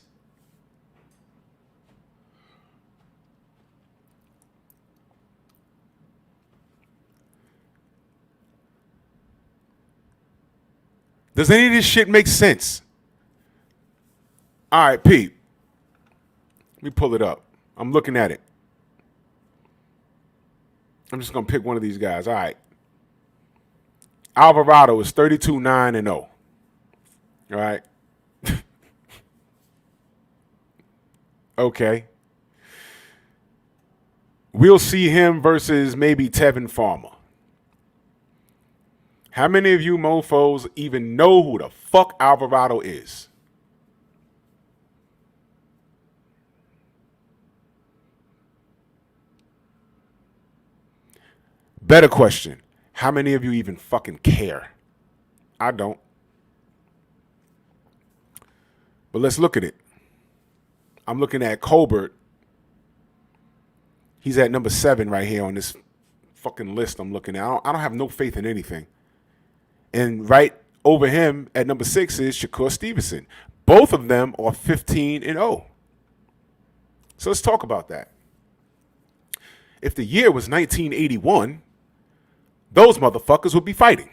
Does any of this shit make sense? All right, Pete. Let me pull it up. I'm looking at it. I'm just going to pick one of these guys. All right. Alvarado is 32-9-0. All right. Okay. We'll see him versus maybe Tevin Farmer. How many of you mofos even know who the fuck Alvarado is? Better question. How many of you even fucking care? I don't. But let's look at it. I'm looking at Colbert. He's at number 7 right here on this fucking list I'm looking at. I don't have no faith in anything. And right over him at number 6 is Shakur Stevenson. Both of them are 15-0. So let's talk about that. If the year was 1981, those motherfuckers would be fighting.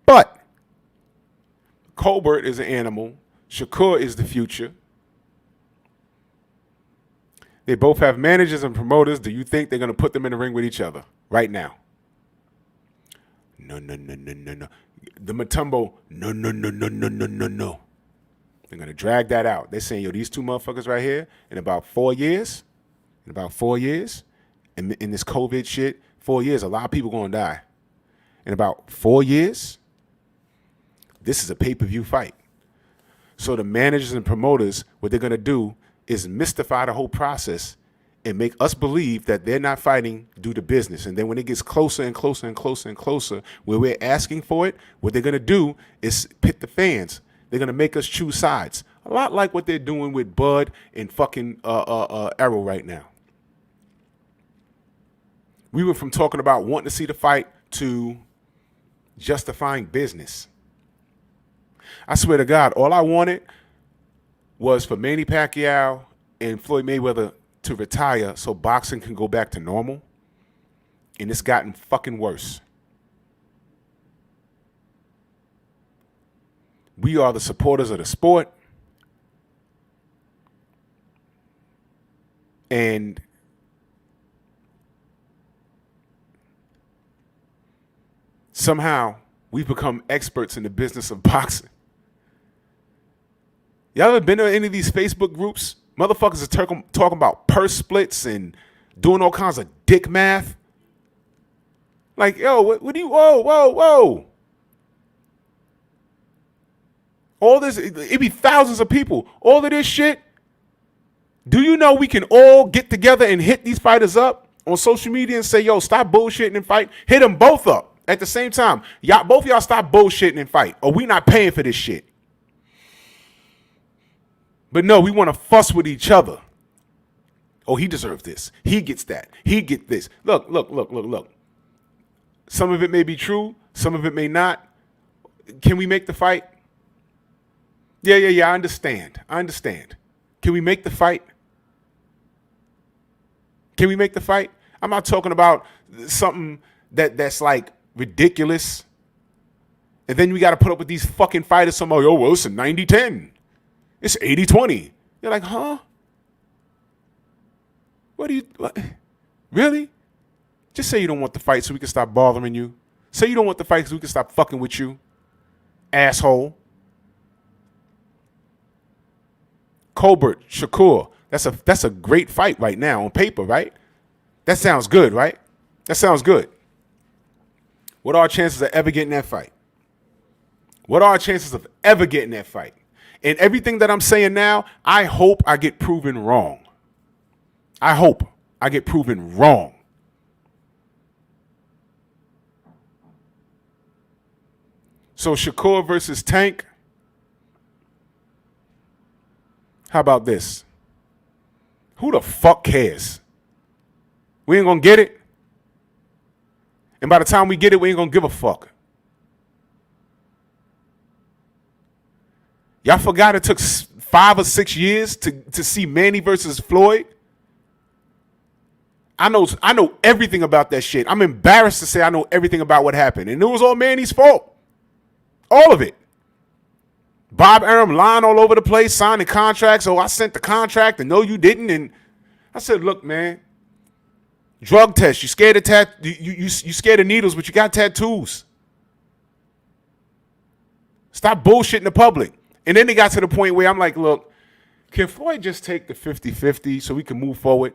But Colbert is an animal. Shakur is the future. They both have managers and promoters. Do you think they're going to put them in the ring with each other right now? No. The Mutombo, no. They're going to drag that out. They're saying, yo, these two motherfuckers right here, in about 4 years, in this COVID shit, 4 years, a lot of people going to die. In about 4 years, this is a pay-per-view fight. So the managers and promoters, what they're going to do is mystify the whole process and make us believe that they're not fighting due to business. And then when it gets closer and closer and closer and closer, where we're asking for it, what they're going to do is pit the fans. They're going to make us choose sides. A lot like what they're doing with Bud and fucking Arrow right now. We went from talking about wanting to see the fight to justifying business. I swear to God, all I wanted was for Manny Pacquiao and Floyd Mayweather to retire so boxing can go back to normal. And it's gotten fucking worse. We are the supporters of the sport. And somehow we've become experts in the business of boxing. Y'all ever been to any of these Facebook groups? Motherfuckers are talking about purse splits and doing all kinds of dick math. Like, yo, what do you, whoa. All this, it be thousands of people. All of this shit. Do you know we can all get together and hit these fighters up on social media and say, yo, stop bullshitting and fight? Hit them both up at the same time. Y'all, both of y'all stop bullshitting and fight, or we not paying for this shit. But no, we want to fuss with each other. Oh, he deserves this. He gets that. He gets this. Look. Some of it may be true. Some of it may not. Can we make the fight? Yeah. I understand. Can we make the fight? I'm not talking about something that's like ridiculous. And then we got to put up with these fucking fighters. Somebody, oh, well, it's a 90-10. It's 80-20. You're like, huh? What? Really? Just say you don't want the fight so we can stop bothering you. Say you don't want the fight so we can stop fucking with you. Asshole. Colbert, Shakur. That's a great fight right now on paper, right? That sounds good, right? That sounds good. What are our chances of ever getting that fight? And everything that I'm saying now, I hope I get proven wrong. So Shakur versus Tank. How about this? Who the fuck cares? We ain't gonna get it. And by the time we get it, we ain't gonna give a fuck. Y'all forgot it took 5 or 6 years to see Manny versus Floyd? I know everything about that shit. I'm embarrassed to say I know everything about what happened. And it was all Manny's fault. All of it. Bob Arum lying all over the place, signing contracts. Oh, I sent the contract and no, you didn't. And I said, look, man, drug test. You scared of you scared of needles, but you got tattoos. Stop bullshitting the public. And then they got to the point where I'm like, look, can Floyd just take the 50-50 so we can move forward?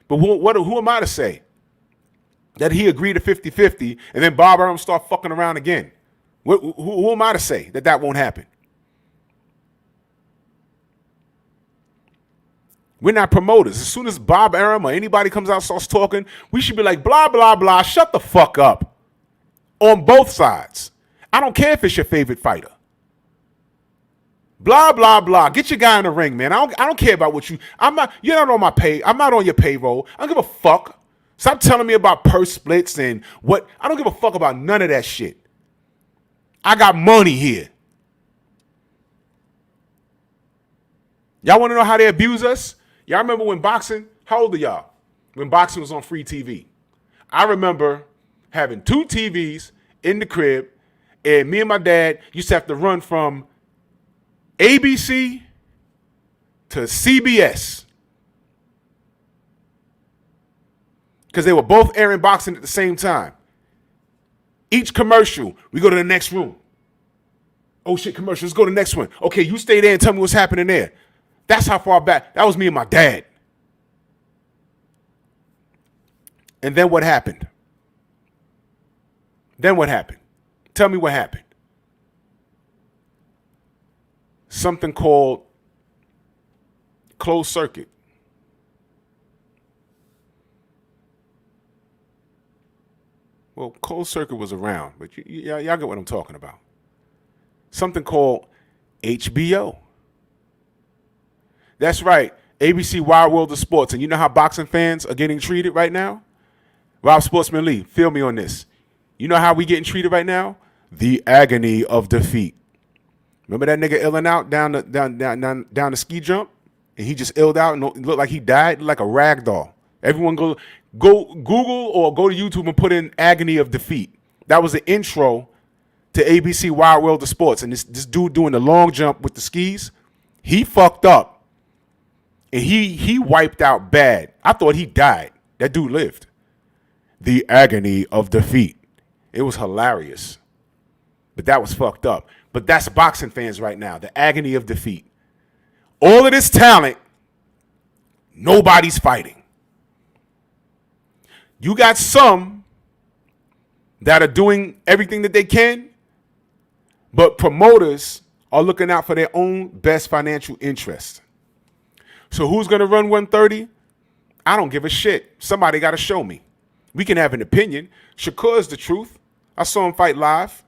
But who am I to say that he agreed to 50-50 and then Bob Arum start fucking around again? Who am I to say that won't happen? We're not promoters. As soon as Bob Arum or anybody comes out and starts talking, we should be like, blah, blah, blah, shut the fuck up. On both sides. I don't care if it's your favorite fighter. Blah, blah, blah. Get your guy in the ring, man. I don't care about what you're not on my pay. I'm not on your payroll. I don't give a fuck. Stop telling me about purse splits and what. I don't give a fuck about none of that shit. I got money here. Y'all want to know how they abuse us? Y'all remember when boxing, how old are y'all? When boxing was on free TV. I remember having 2 TVs in the crib, and me and my dad used to have to run from ABC to CBS because they were both airing boxing at the same time. Each commercial, we go to the next room. Oh shit, commercial, let's go to the next one. Okay, you stay there and tell me what's happening there. That's how far back. That was me and my dad. And then what happened? Tell me what happened. Something called closed circuit. Well, closed circuit was around, but y'all get what I'm talking about. Something called HBO. That's right, ABC Wide World of Sports. And you know how boxing fans are getting treated right now? Rob Sportsman Lee, feel me on this. You know how we getting treated right now? The agony of defeat. Remember that nigga illing out down the ski jump? And he just illed out and looked like he died, like a rag doll. Everyone go Google or go to YouTube and put in agony of defeat. That was the intro to ABC Wide World of Sports. And this dude doing the long jump with the skis, he fucked up. And he wiped out bad. I thought he died. That dude lived. The agony of defeat. It was hilarious. But that was fucked up. But that's boxing fans right now. The agony of defeat. All of this talent, nobody's fighting. You got some that are doing everything that they can, but promoters are looking out for their own best financial interest. So who's going to run 130? I don't give a shit. Somebody got to show me. We can have an opinion. Shakur is the truth. I saw him fight live.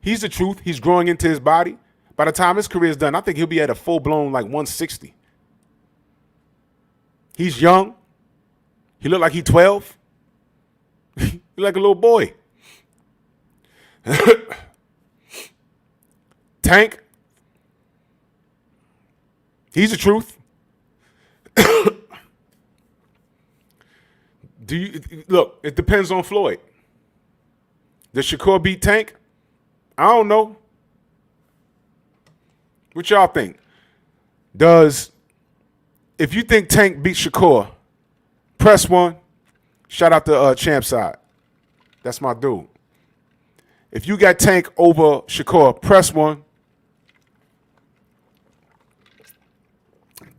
He's the truth. He's growing into his body. By the time his career is done, I think he'll be at a full-blown like 160. He's young. He look like he's 12. He like a little boy. Tank. He's the truth. Look, it depends on Floyd. Does Shakur beat Tank? I don't know. What y'all think? If you think Tank beats Shakur, press 1. Shout out to Champ Side. That's my dude. If you got Tank over Shakur, press 1.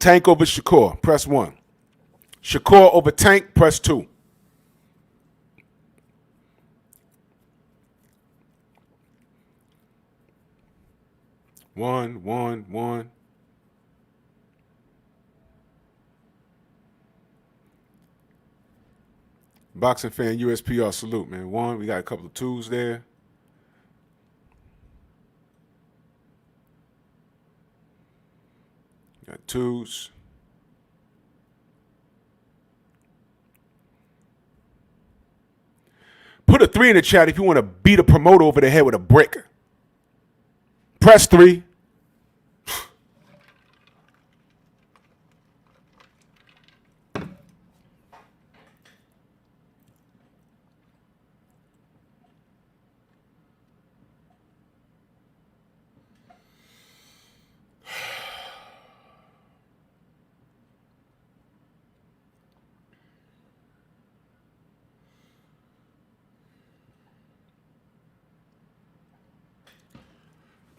Tank over Shakur, press 1. Shakur over Tank, press 2. One. Boxing fan USPR, salute, man. 1, we got a couple of 2s there. Got 2s. Put a 3 in the chat if you want to beat a promoter over the head with a brick. Press 3.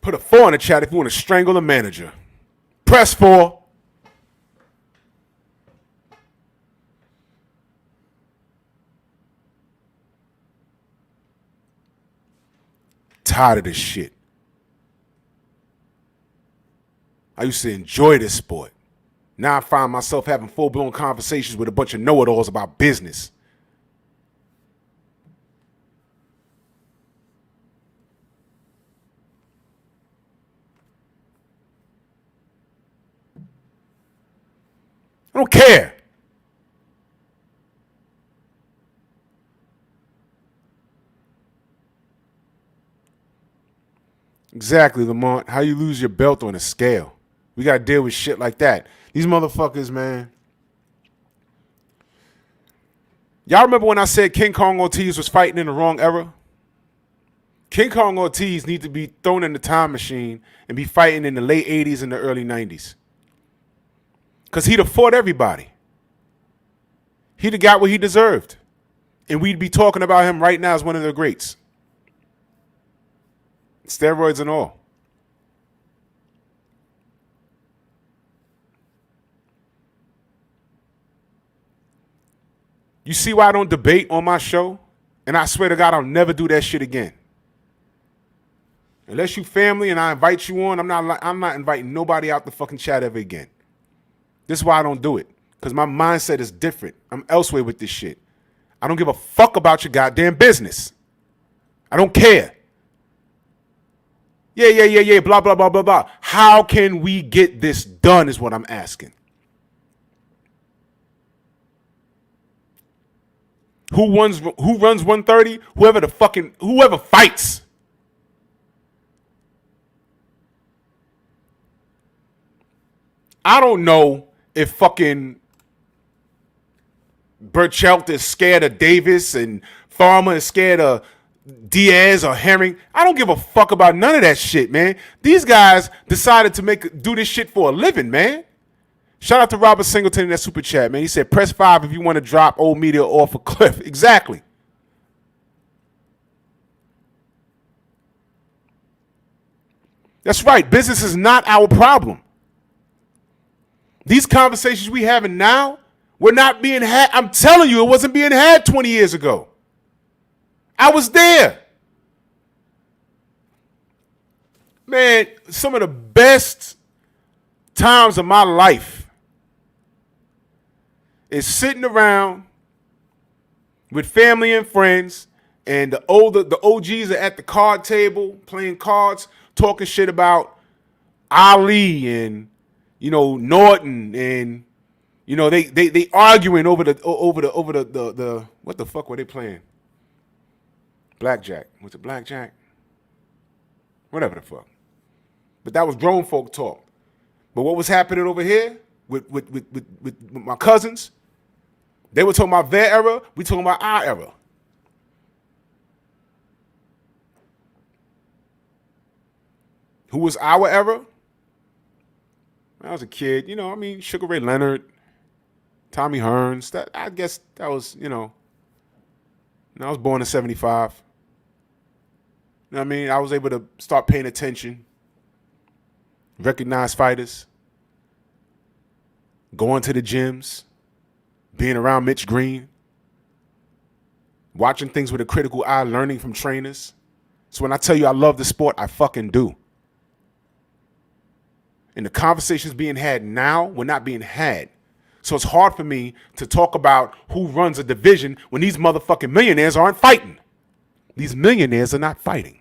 Put a 4 in the chat if you want to strangle a manager. Press 4. Tired of this shit. I used to enjoy this sport. Now I find myself having full-blown conversations with a bunch of know-it-alls about business. I don't care. Exactly, Lamont. How you lose your belt on a scale? We got to deal with shit like that. These motherfuckers, man. Y'all remember when I said King Kong Ortiz was fighting in the wrong era? King Kong Ortiz needs to be thrown in the time machine and be fighting in the late 80s and the early 90s. Because he'd have fought everybody. He'd have got what he deserved. And we'd be talking about him right now as one of the greats. Steroids and all. You see why I don't debate on my show? And I swear to God, I'll never do that shit again. Unless you family and I invite you on, I'm not inviting nobody out the fucking chat ever again. This is why I don't do it. Because my mindset is different. I'm elsewhere with this shit. I don't give a fuck about your goddamn business. I don't care. Yeah, blah, blah, blah, blah, blah. How can we get this done is what I'm asking. Who runs 130? Whoever fights. I don't know if fucking Burchelt is scared of Davis and Farmer is scared of Diaz or Herring. I don't give a fuck about none of that shit, man. These guys decided to do this shit for a living, man. Shout out to Robert Singleton in that super chat, man. He said, press 5 if you want to drop old media off a cliff. Exactly. That's right. Business is not our problem. These conversations we having now were not being had. I'm telling you, it wasn't being had 20 years ago. I was there. Man, some of the best times of my life is sitting around with family and friends, and the OGs are at the card table playing cards, talking shit about Ali and Norton, and they arguing over the what the fuck were they playing? Blackjack. Was it blackjack? Whatever the fuck. But that was grown folk talk. But what was happening over here with my cousins? They were talking about their era. We talking about our era. Who was our era? When I was a kid, Sugar Ray Leonard, Tommy Hearns. I guess that was, I was born in 75. I was able to start paying attention, recognize fighters, going to the gyms, being around Mitch Green, watching things with a critical eye, learning from trainers. So when I tell you I love the sport, I fucking do. And the conversations being had now were not being had. So it's hard for me to talk about who runs a division when these motherfucking millionaires aren't fighting. These millionaires are not fighting.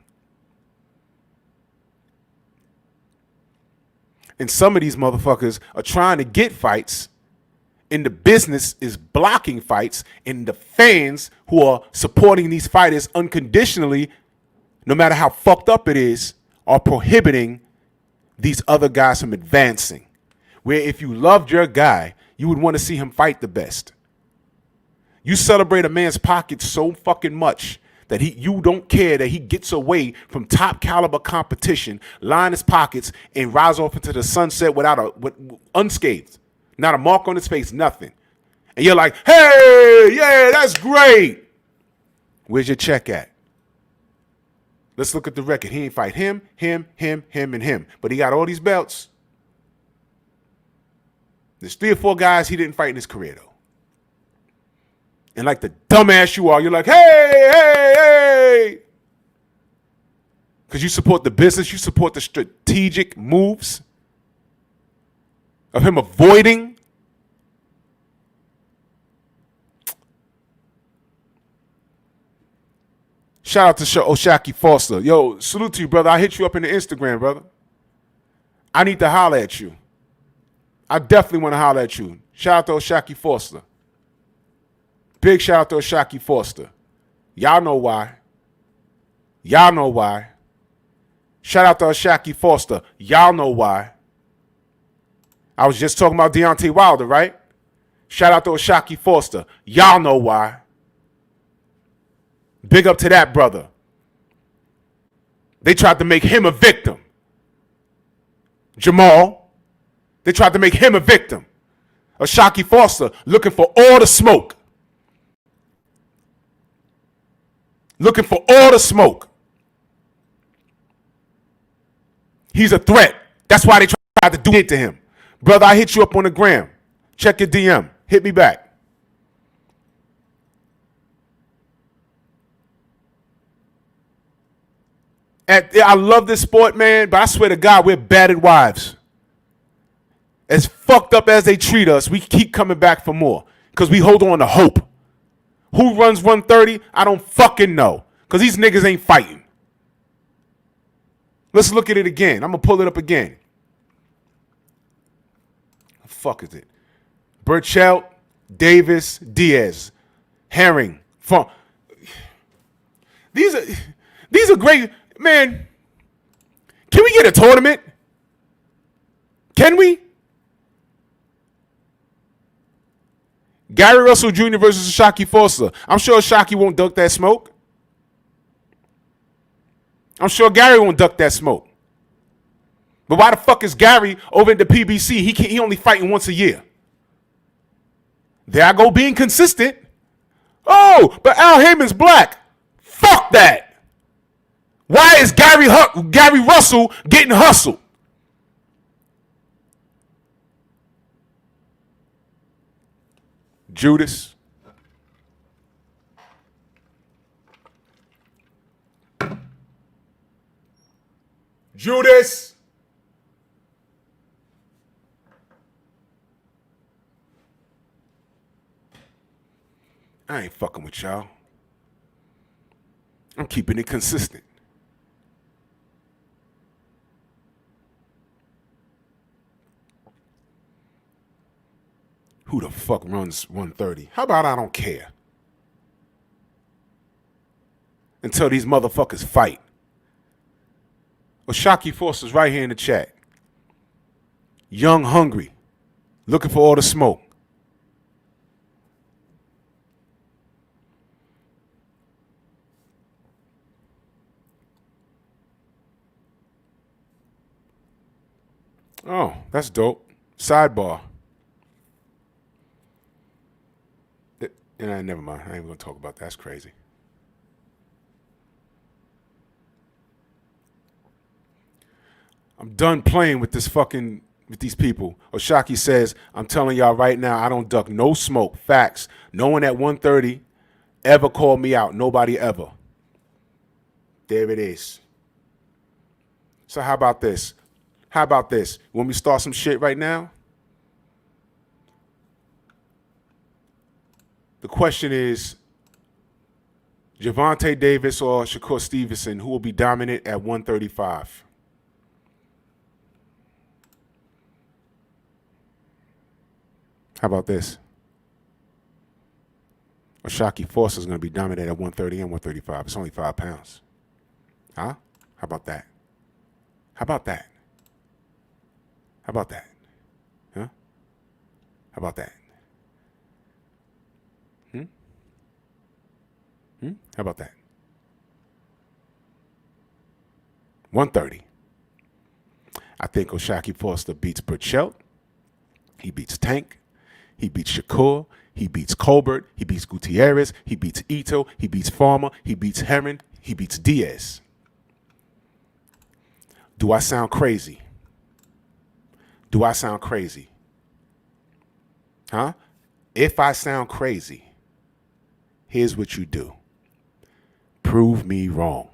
And some of these motherfuckers are trying to get fights, and the business is blocking fights, and the fans who are supporting these fighters unconditionally, no matter how fucked up it is, are prohibiting these other guys from advancing. Where if you loved your guy, you would want to see him fight the best. You celebrate a man's pockets so fucking much that you don't care that he gets away from top caliber competition, line his pockets, and rise off into the sunset unscathed. Not a mark on his face, nothing. And you're like, hey, yeah, that's great. Where's your check at? Let's look at the record. He ain't fight him, and him. But he got all these belts. There's 3 or 4 guys he didn't fight in his career, though. And like the dumbass you are, you're like, hey. Because you support the business, you support the strategic moves of him avoiding. Shout out to Oshaki Foster. Yo, salute to you, brother. I hit you up in the Instagram, brother. I need to holler at you. I definitely want to holler at you. Shout out to Oshaki Foster. Big shout out to Shakur Foster. Y'all know why. Y'all know why. Shout out to Shakur Foster. Y'all know why. I was just talking about Deontay Wilder, right? Shout out to Shakur Foster. Y'all know why. Big up to that brother. They tried to make him a victim. Jamal. They tried to make him a victim. Shakur Foster looking for all the smoke. Looking for all the smoke. He's a threat. That's why they tried to do it to him. Brother, I hit you up on the gram. Check your DM. Hit me back. I love this sport, man, but I swear to God, we're battered wives. As fucked up as they treat us, we keep coming back for more because we hold on to hope. Who runs 130? I don't fucking know. Because these niggas ain't fighting. Let's look at it again. I'm going to pull it up again. What the fuck is it? Burchell, Davis, Diaz, Herring. These are great. Man, can we get a tournament? Can we? Gary Russell Jr. versus Shakur Foster. I'm sure Shakur won't duck that smoke. I'm sure Gary won't duck that smoke. But why the fuck is Gary over at the PBC? He only fighting once a year. There I go being consistent. Oh, but Al Heyman's black. Fuck that. Why is Gary Russell getting hustled? Judas. Judas. I ain't fucking with y'all. I'm keeping it consistent. Who the fuck runs 130? How about I don't care? Until these motherfuckers fight. Shakur Foster's right here in the chat. Young, hungry. Looking for all the smoke. Oh, that's dope. Sidebar. Never mind. I ain't going to talk about that. That's crazy. I'm done playing with these people. Oshaki says, I'm telling y'all right now, I don't duck no smoke. Facts. No one at 130 ever called me out. Nobody ever. There it is. So how about this? When we start some shit right now? The question is, Gervonta Davis or Shakur Stevenson, who will be dominant at 135? How about this? Shakur Foster is going to be dominant at 130 and 135. It's only 5 pounds. Huh? How about that? Huh? How about that? How about that? 130. I think Shakur Foster beats Burchell. He beats Tank. He beats Shakur. He beats Colbert. He beats Gutierrez. He beats Ito. He beats Farmer. He beats Herring. He beats Diaz. Do I sound crazy? Do I sound crazy? Huh? If I sound crazy, here's what you do. Prove me wrong.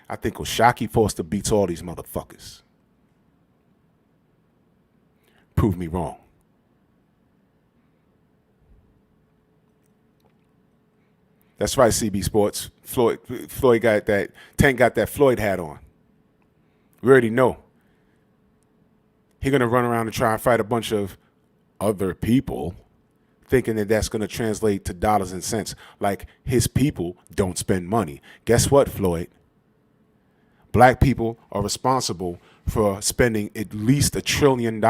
I think Oshaki Foster beats all these motherfuckers. Prove me wrong. That's right, CB Sports. Floyd got that. Tank got that Floyd hat on. We already know. He's going to run around and try and fight a bunch of other people, thinking that that's going to translate to dollars and cents. Like his people don't spend money. Guess what, Floyd? Black people are responsible for spending at least $1 trillion.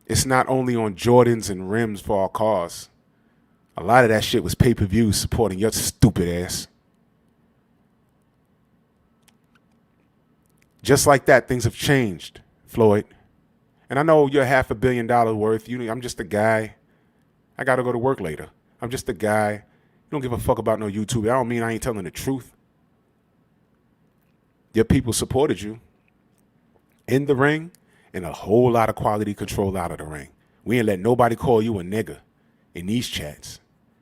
It's not only on Jordans and rims for our cars. A lot of that shit was pay-per-view supporting your stupid ass. Just like that, things have changed, Floyd. And I know you're $500 million worth. I'm just a guy. I got to go to work later. I'm just a guy. You don't give a fuck about no YouTube. I don't mean I ain't telling the truth. Your people supported you in the ring and a whole lot of quality control out of the ring. We ain't let nobody call you a nigga in these chats.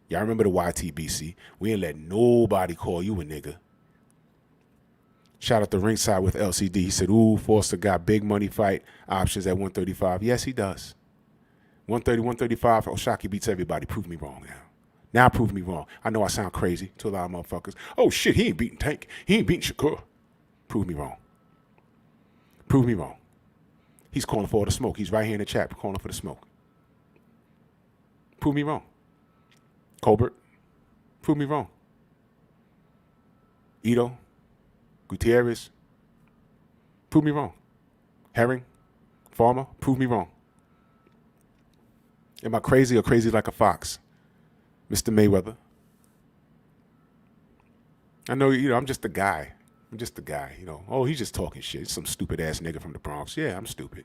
Y'all remember the YTBC? We ain't let nobody call you a nigga. Shout out to Ringside with LCD. He said, ooh, Foster got big money fight options at 135. Yes, he does. 130, 135, Oshaki beats everybody. Prove me wrong now. Now prove me wrong. I know I sound crazy to a lot of motherfuckers. Oh, shit, he ain't beating Tank. He ain't beating Shakur. Prove me wrong. Prove me wrong. He's calling for all the smoke. He's right here in the chat calling for the smoke. Prove me wrong. Colbert, prove me wrong. Ito, Gutierrez, prove me wrong. Herring, Farmer, prove me wrong. Am I crazy or crazy like a fox? Mr. Mayweather. I know, I'm just a guy. I'm just a guy, Oh, he's just talking shit. Some stupid ass nigga from the Bronx. Yeah, I'm stupid.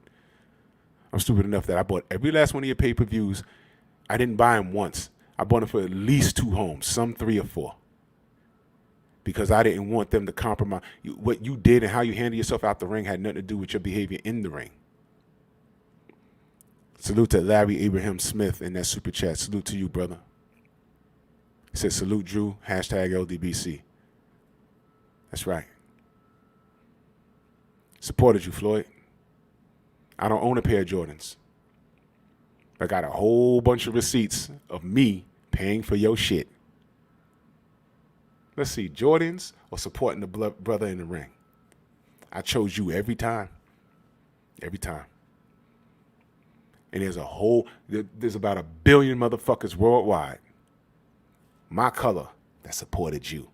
I'm stupid enough that I bought every last one of your pay-per-views. I didn't buy them once. I bought them for at least 2 homes, some 3 or 4. Because I didn't want them to compromise. What you did and how you handled yourself out the ring had nothing to do with your behavior in the ring. Salute to Larry Abraham Smith in that super chat. Salute to you, brother. He said, salute Drew, #LDBC. That's right. Supported you, Floyd. I don't own a pair of Jordans. I got a whole bunch of receipts of me paying for your shit. Let's see, Jordans or supporting the brother in the ring? I chose you every time. Every time. And there's about 1 billion motherfuckers worldwide. My color that supported you.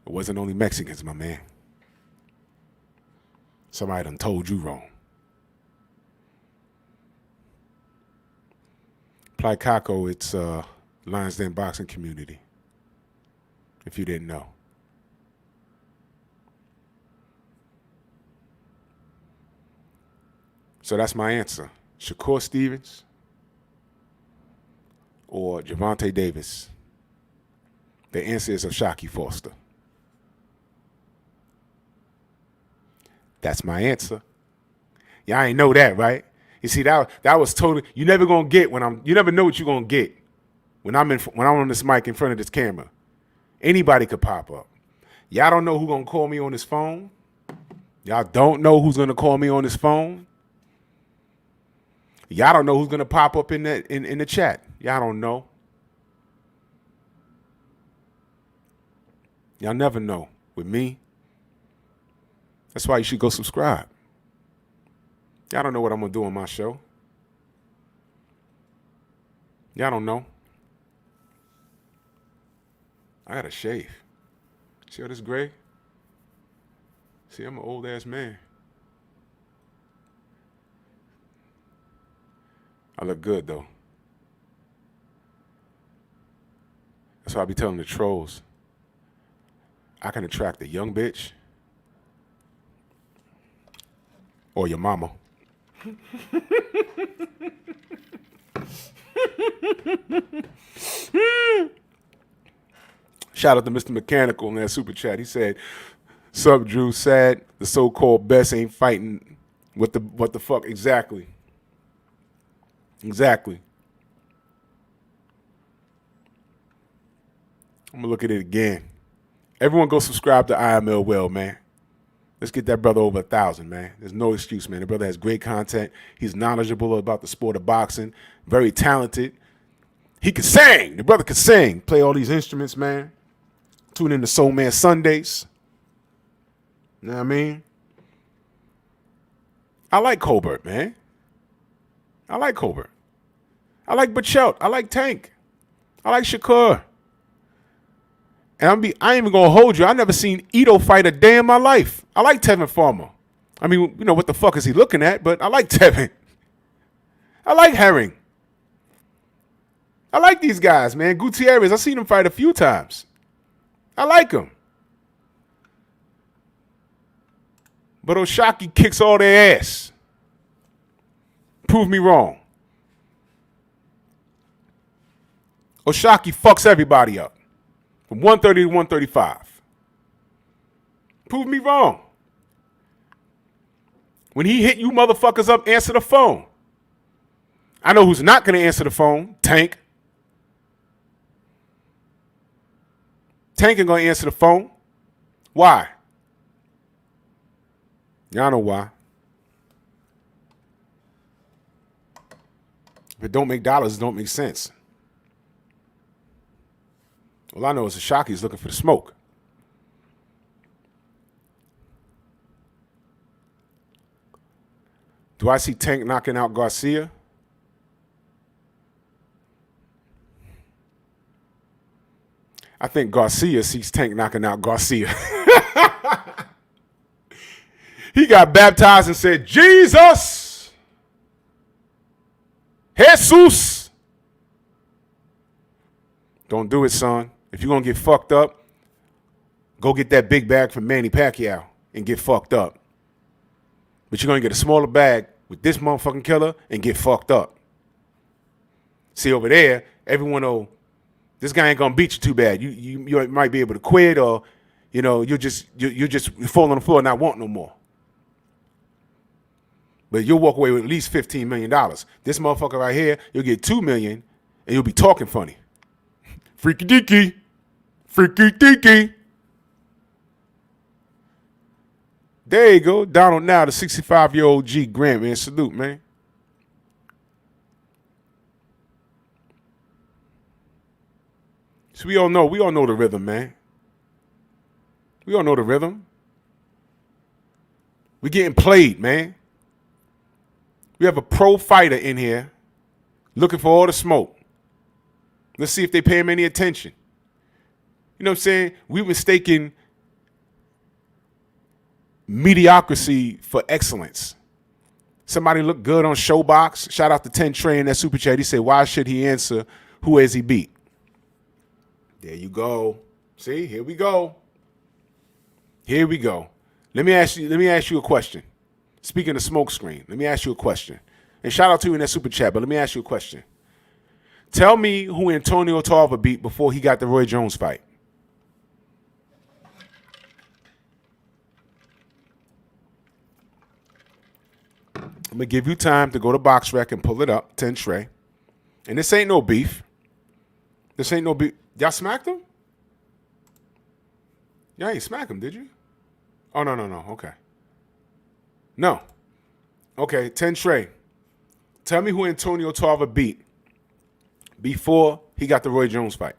It wasn't only Mexicans, my man. Somebody done told you wrong. Plaicaco, it's Lions Den boxing community, if you didn't know. So that's my answer. Shakur Stevens or Gervonta Davis. The answer is Oshaki Foster. That's my answer. Y'all ain't know that, right? You see, that was totally. You never gonna get you never know what you're gonna get when I'm on this mic in front of this camera. Anybody could pop up. Y'all don't know who's gonna call me on this phone. Y'all don't know who's gonna call me on this phone. Y'all don't know who's gonna pop up in the chat. Y'all don't know. Y'all never know with me. That's why you should go subscribe. Y'all don't know what I'm going to do on my show. Y'all don't know. I got to shave. See all this gray? See, I'm an old-ass man. I look good, though. That's why I be telling the trolls. I can attract a young bitch or your mama. Shout out to Mr. Mechanical in that super chat. He said, "Sub Drew, sad the so-called best ain't fighting. What the fuck exactly? Exactly. I'm gonna look at it again. Everyone go subscribe to IML Well, man. Let's get that brother over 1,000, man. There's no excuse, man. The brother has great content. He's knowledgeable about the sport of boxing. Very talented. He can sing. The brother can sing. Play all these instruments, man. Tune in to Soul Man Sundays. You know what I mean? I like Colbert, man. I like Colbert. I like Bachelt. I like Tank. I like Shakur. And I ain't even gonna hold you. I never seen Ito fight a day in my life. I like Tevin Farmer. I mean, you know, what the fuck is he looking at? But I like Tevin. I like Herring. I like these guys, man. Gutierrez, I've seen him fight a few times. I like him. But Oshaki kicks all their ass. Prove me wrong. Oshaki fucks everybody up. From 130 to 135. Prove me wrong. When he hit you motherfuckers up, answer the phone. I know who's not going to answer the phone. Tank. Tank ain't going to answer the phone. Why? Y'all know why. If it don't make dollars, it don't make sense. All I know is Ashaki's looking for the smoke. Do I see Tank knocking out Garcia? I think Garcia sees Tank knocking out Garcia. He got baptized and said, Jesus! Jesus! Don't do it, son. If you're going to get fucked up, go get that big bag from Manny Pacquiao and get fucked up. But you're going to get a smaller bag with this motherfucking killer and get fucked up. See, over there, everyone know this guy ain't going to beat you too bad. You might be able to quit, or, you know, you just fall on the floor and not want no more. But you'll walk away with at least $15 million. This motherfucker right here, you'll get $2 million and you'll be talking funny. Freaky deaky. Freaky deaky. There you go. Donald now, the 65-year-old G Grant, man. Salute, man. So we all know the rhythm, man. We all know the rhythm. We getting played, man. We have a pro fighter in here looking for all the smoke. Let's see if they pay him any attention. You know what I'm saying? We mistaken mediocrity for excellence. Somebody looked good on Showbox. Shout out to 10 Trey in that super chat. He said, why should he answer who has he beat? There you go. See, here we go. Here we go. Let me ask you a question. Speaking of smoke screen, let me ask you a question. And shout out to you in that super chat, but let me ask you a question. Tell me who Antonio Tarver beat before he got the Roy Jones fight. I'm going to give you time to go to BoxRec and pull it up, 10 Trey. And this ain't no beef. This ain't no beef. Y'all smacked him? Y'all ain't smack him, did you? Oh, no. Okay. No. Okay, 10 Trey. Tell me who Antonio Tarver beat before he got the Roy Jones fight.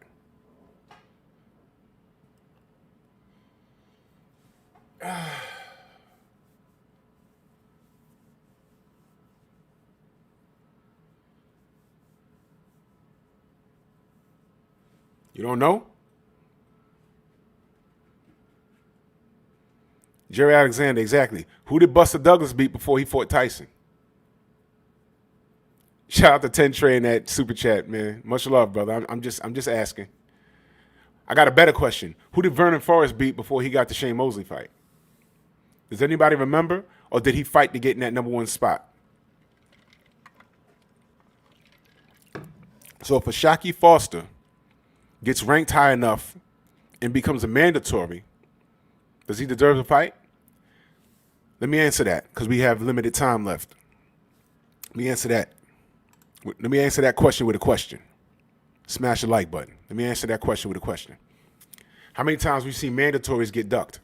You don't know? Jerry Alexander, exactly. Who did Buster Douglas beat before he fought Tyson? Shout out to 10 Trey in that super chat, man. Much love, brother. I'm just asking. I got a better question. Who did Vernon Forrest beat before he got the Shane Mosley fight? Does anybody remember? Or did he fight to get in that number one spot? So if a Shakur Foster gets ranked high enough and becomes a mandatory, does he deserve a fight? Let me answer that because we have limited time left. Let me answer that question with a question. Smash the like button. Let me answer that question with a question. How many times we've seen mandatories get ducked?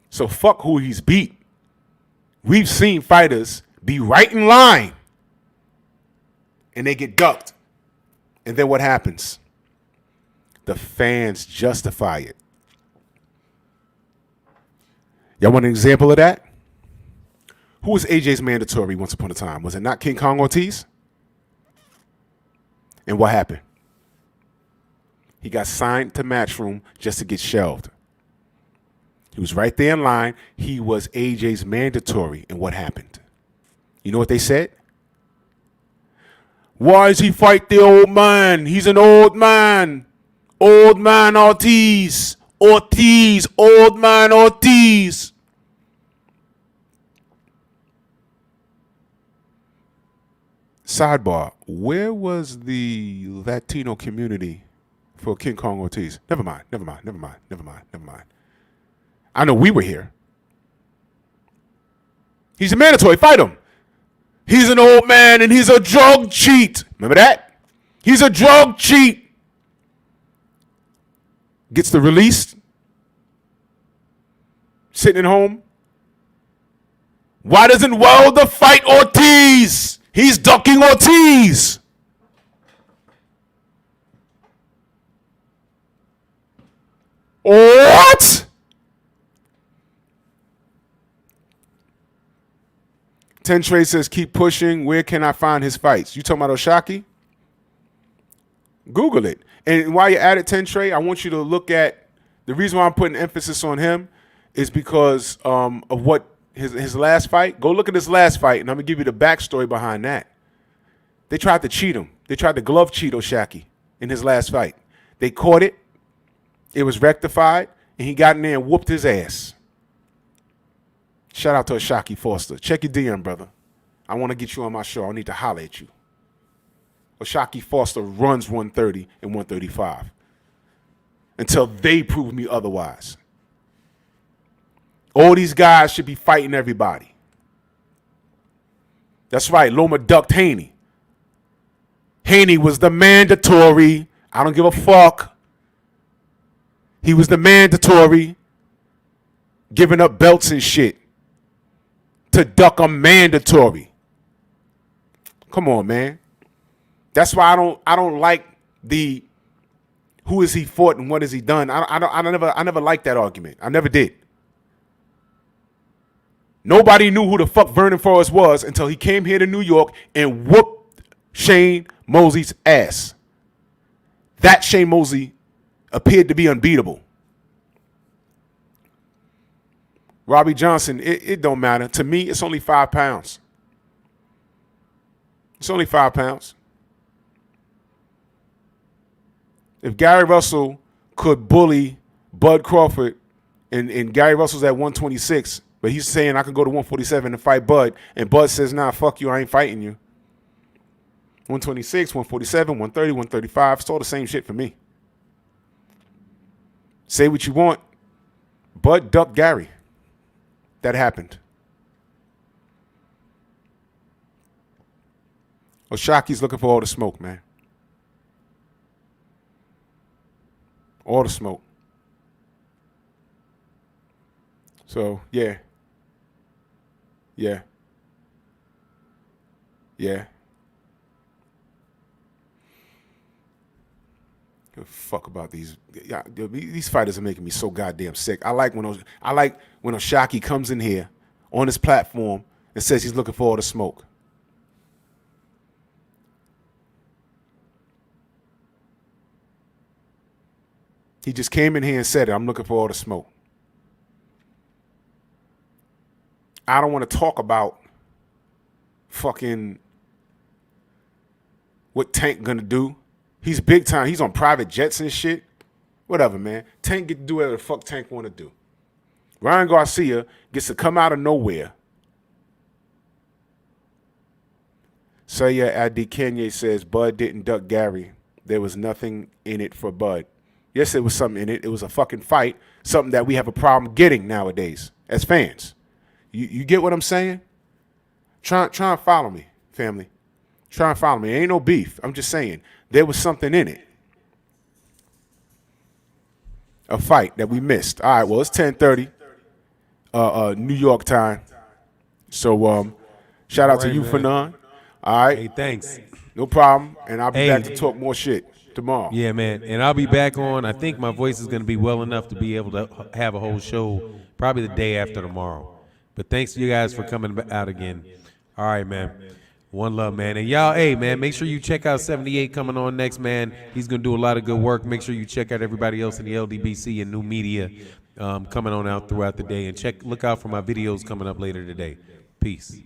So fuck who he's beat. We've seen fighters be right in line and they get ducked. And then what happens? The fans justify it. Y'all want an example of that? Who was AJ's mandatory once upon a time? Was it not King Kong Ortiz? And what happened? He got signed to Matchroom just to get shelved. He was right there in line. He was AJ's mandatory. And what happened? You know what they said? Why does he fight the old man? He's an old man. Old man Ortiz. Ortiz. Old man Ortiz. Sidebar. Where was the Latino community for King Kong Ortiz? Never mind. I know we were here. He's a mandatory. Fight him. He's an old man and he's a drug cheat. Remember that? He's a drug cheat. Gets the release. Sitting at home. Why doesn't Wilder fight Ortiz? He's ducking Ortiz. What? Ten Trey says, keep pushing. Where can I find his fights? You talking about Shakur? Google it. And while you're at it, Ten Trey, I want you to look at the reason why I'm putting emphasis on him is because of what his last fight. Go look at his last fight, and I'm going to give you the backstory behind that. They tried to cheat him. They tried to glove cheat Shakur in his last fight. They caught it. It was rectified, and he got in there and whooped his ass. Shout out to Shakur Foster. Check your DM, brother. I want to get you on my show. I need to holler at you. Shakur Foster runs 130 and 135 until they prove me otherwise. All these guys should be fighting everybody. That's right. Loma ducked Haney. Haney was the mandatory. I don't give a fuck. He was the mandatory. Giving up belts and shit to duck a mandatory. Come on, man. That's why I don't like the who has he fought and what has he done. I never liked that argument. I never did. Nobody knew who the fuck Vernon Forrest was until he came here to New York and whooped Shane Mosley's ass. That Shane Mosley appeared to be unbeatable. Robbie Johnson, it don't matter. To me, it's only 5 pounds. It's only 5 pounds. If Gary Russell could bully Bud Crawford, and Gary Russell's at 126, but he's saying I can go to 147 and fight Bud, and Bud says, nah, fuck you, I ain't fighting you. 126, 147, 130, 135, it's all the same shit for me. Say what you want. Bud ducked Gary. That happened. Shakur's looking for all the smoke, man. All the smoke. So, yeah. Give a fuck about these. Yeah, these fighters are making me so goddamn sick. I like when Shakur comes in here on his platform and says he's looking for all the smoke. He just came in here and said it. I'm looking for all the smoke. I don't want to talk about fucking what Tank gonna do. He's big time. He's on private jets and shit. Whatever, man. Tank get to do whatever the fuck Tank want to do. Ryan Garcia gets to come out of nowhere. Saya Adi Kanye says Bud didn't duck Gary. There was nothing in it for Bud. Yes, there was something in it. It was a fucking fight, something that we have a problem getting nowadays as fans. You get what I'm saying? Try and follow me, family. Try and follow me. Ain't no beef. I'm just saying there was something in it. A fight that we missed. All right, well, it's 10:30 New York time. So shout out to you, Fannon. All right. Hey, thanks. No problem. And I'll be back to talk more shit tomorrow. Yeah, man. And I'll be back on. I think my voice is going to be well enough to be able to have a whole show probably the day after tomorrow. But thanks to you guys for coming out again. All right, man. One love, man. And y'all, hey, man, make sure you check out 78 coming on next, man. He's going to do a lot of good work. Make sure you check out everybody else in the LDBC and new media coming on out throughout the day. And look out for my videos coming up later today. Peace.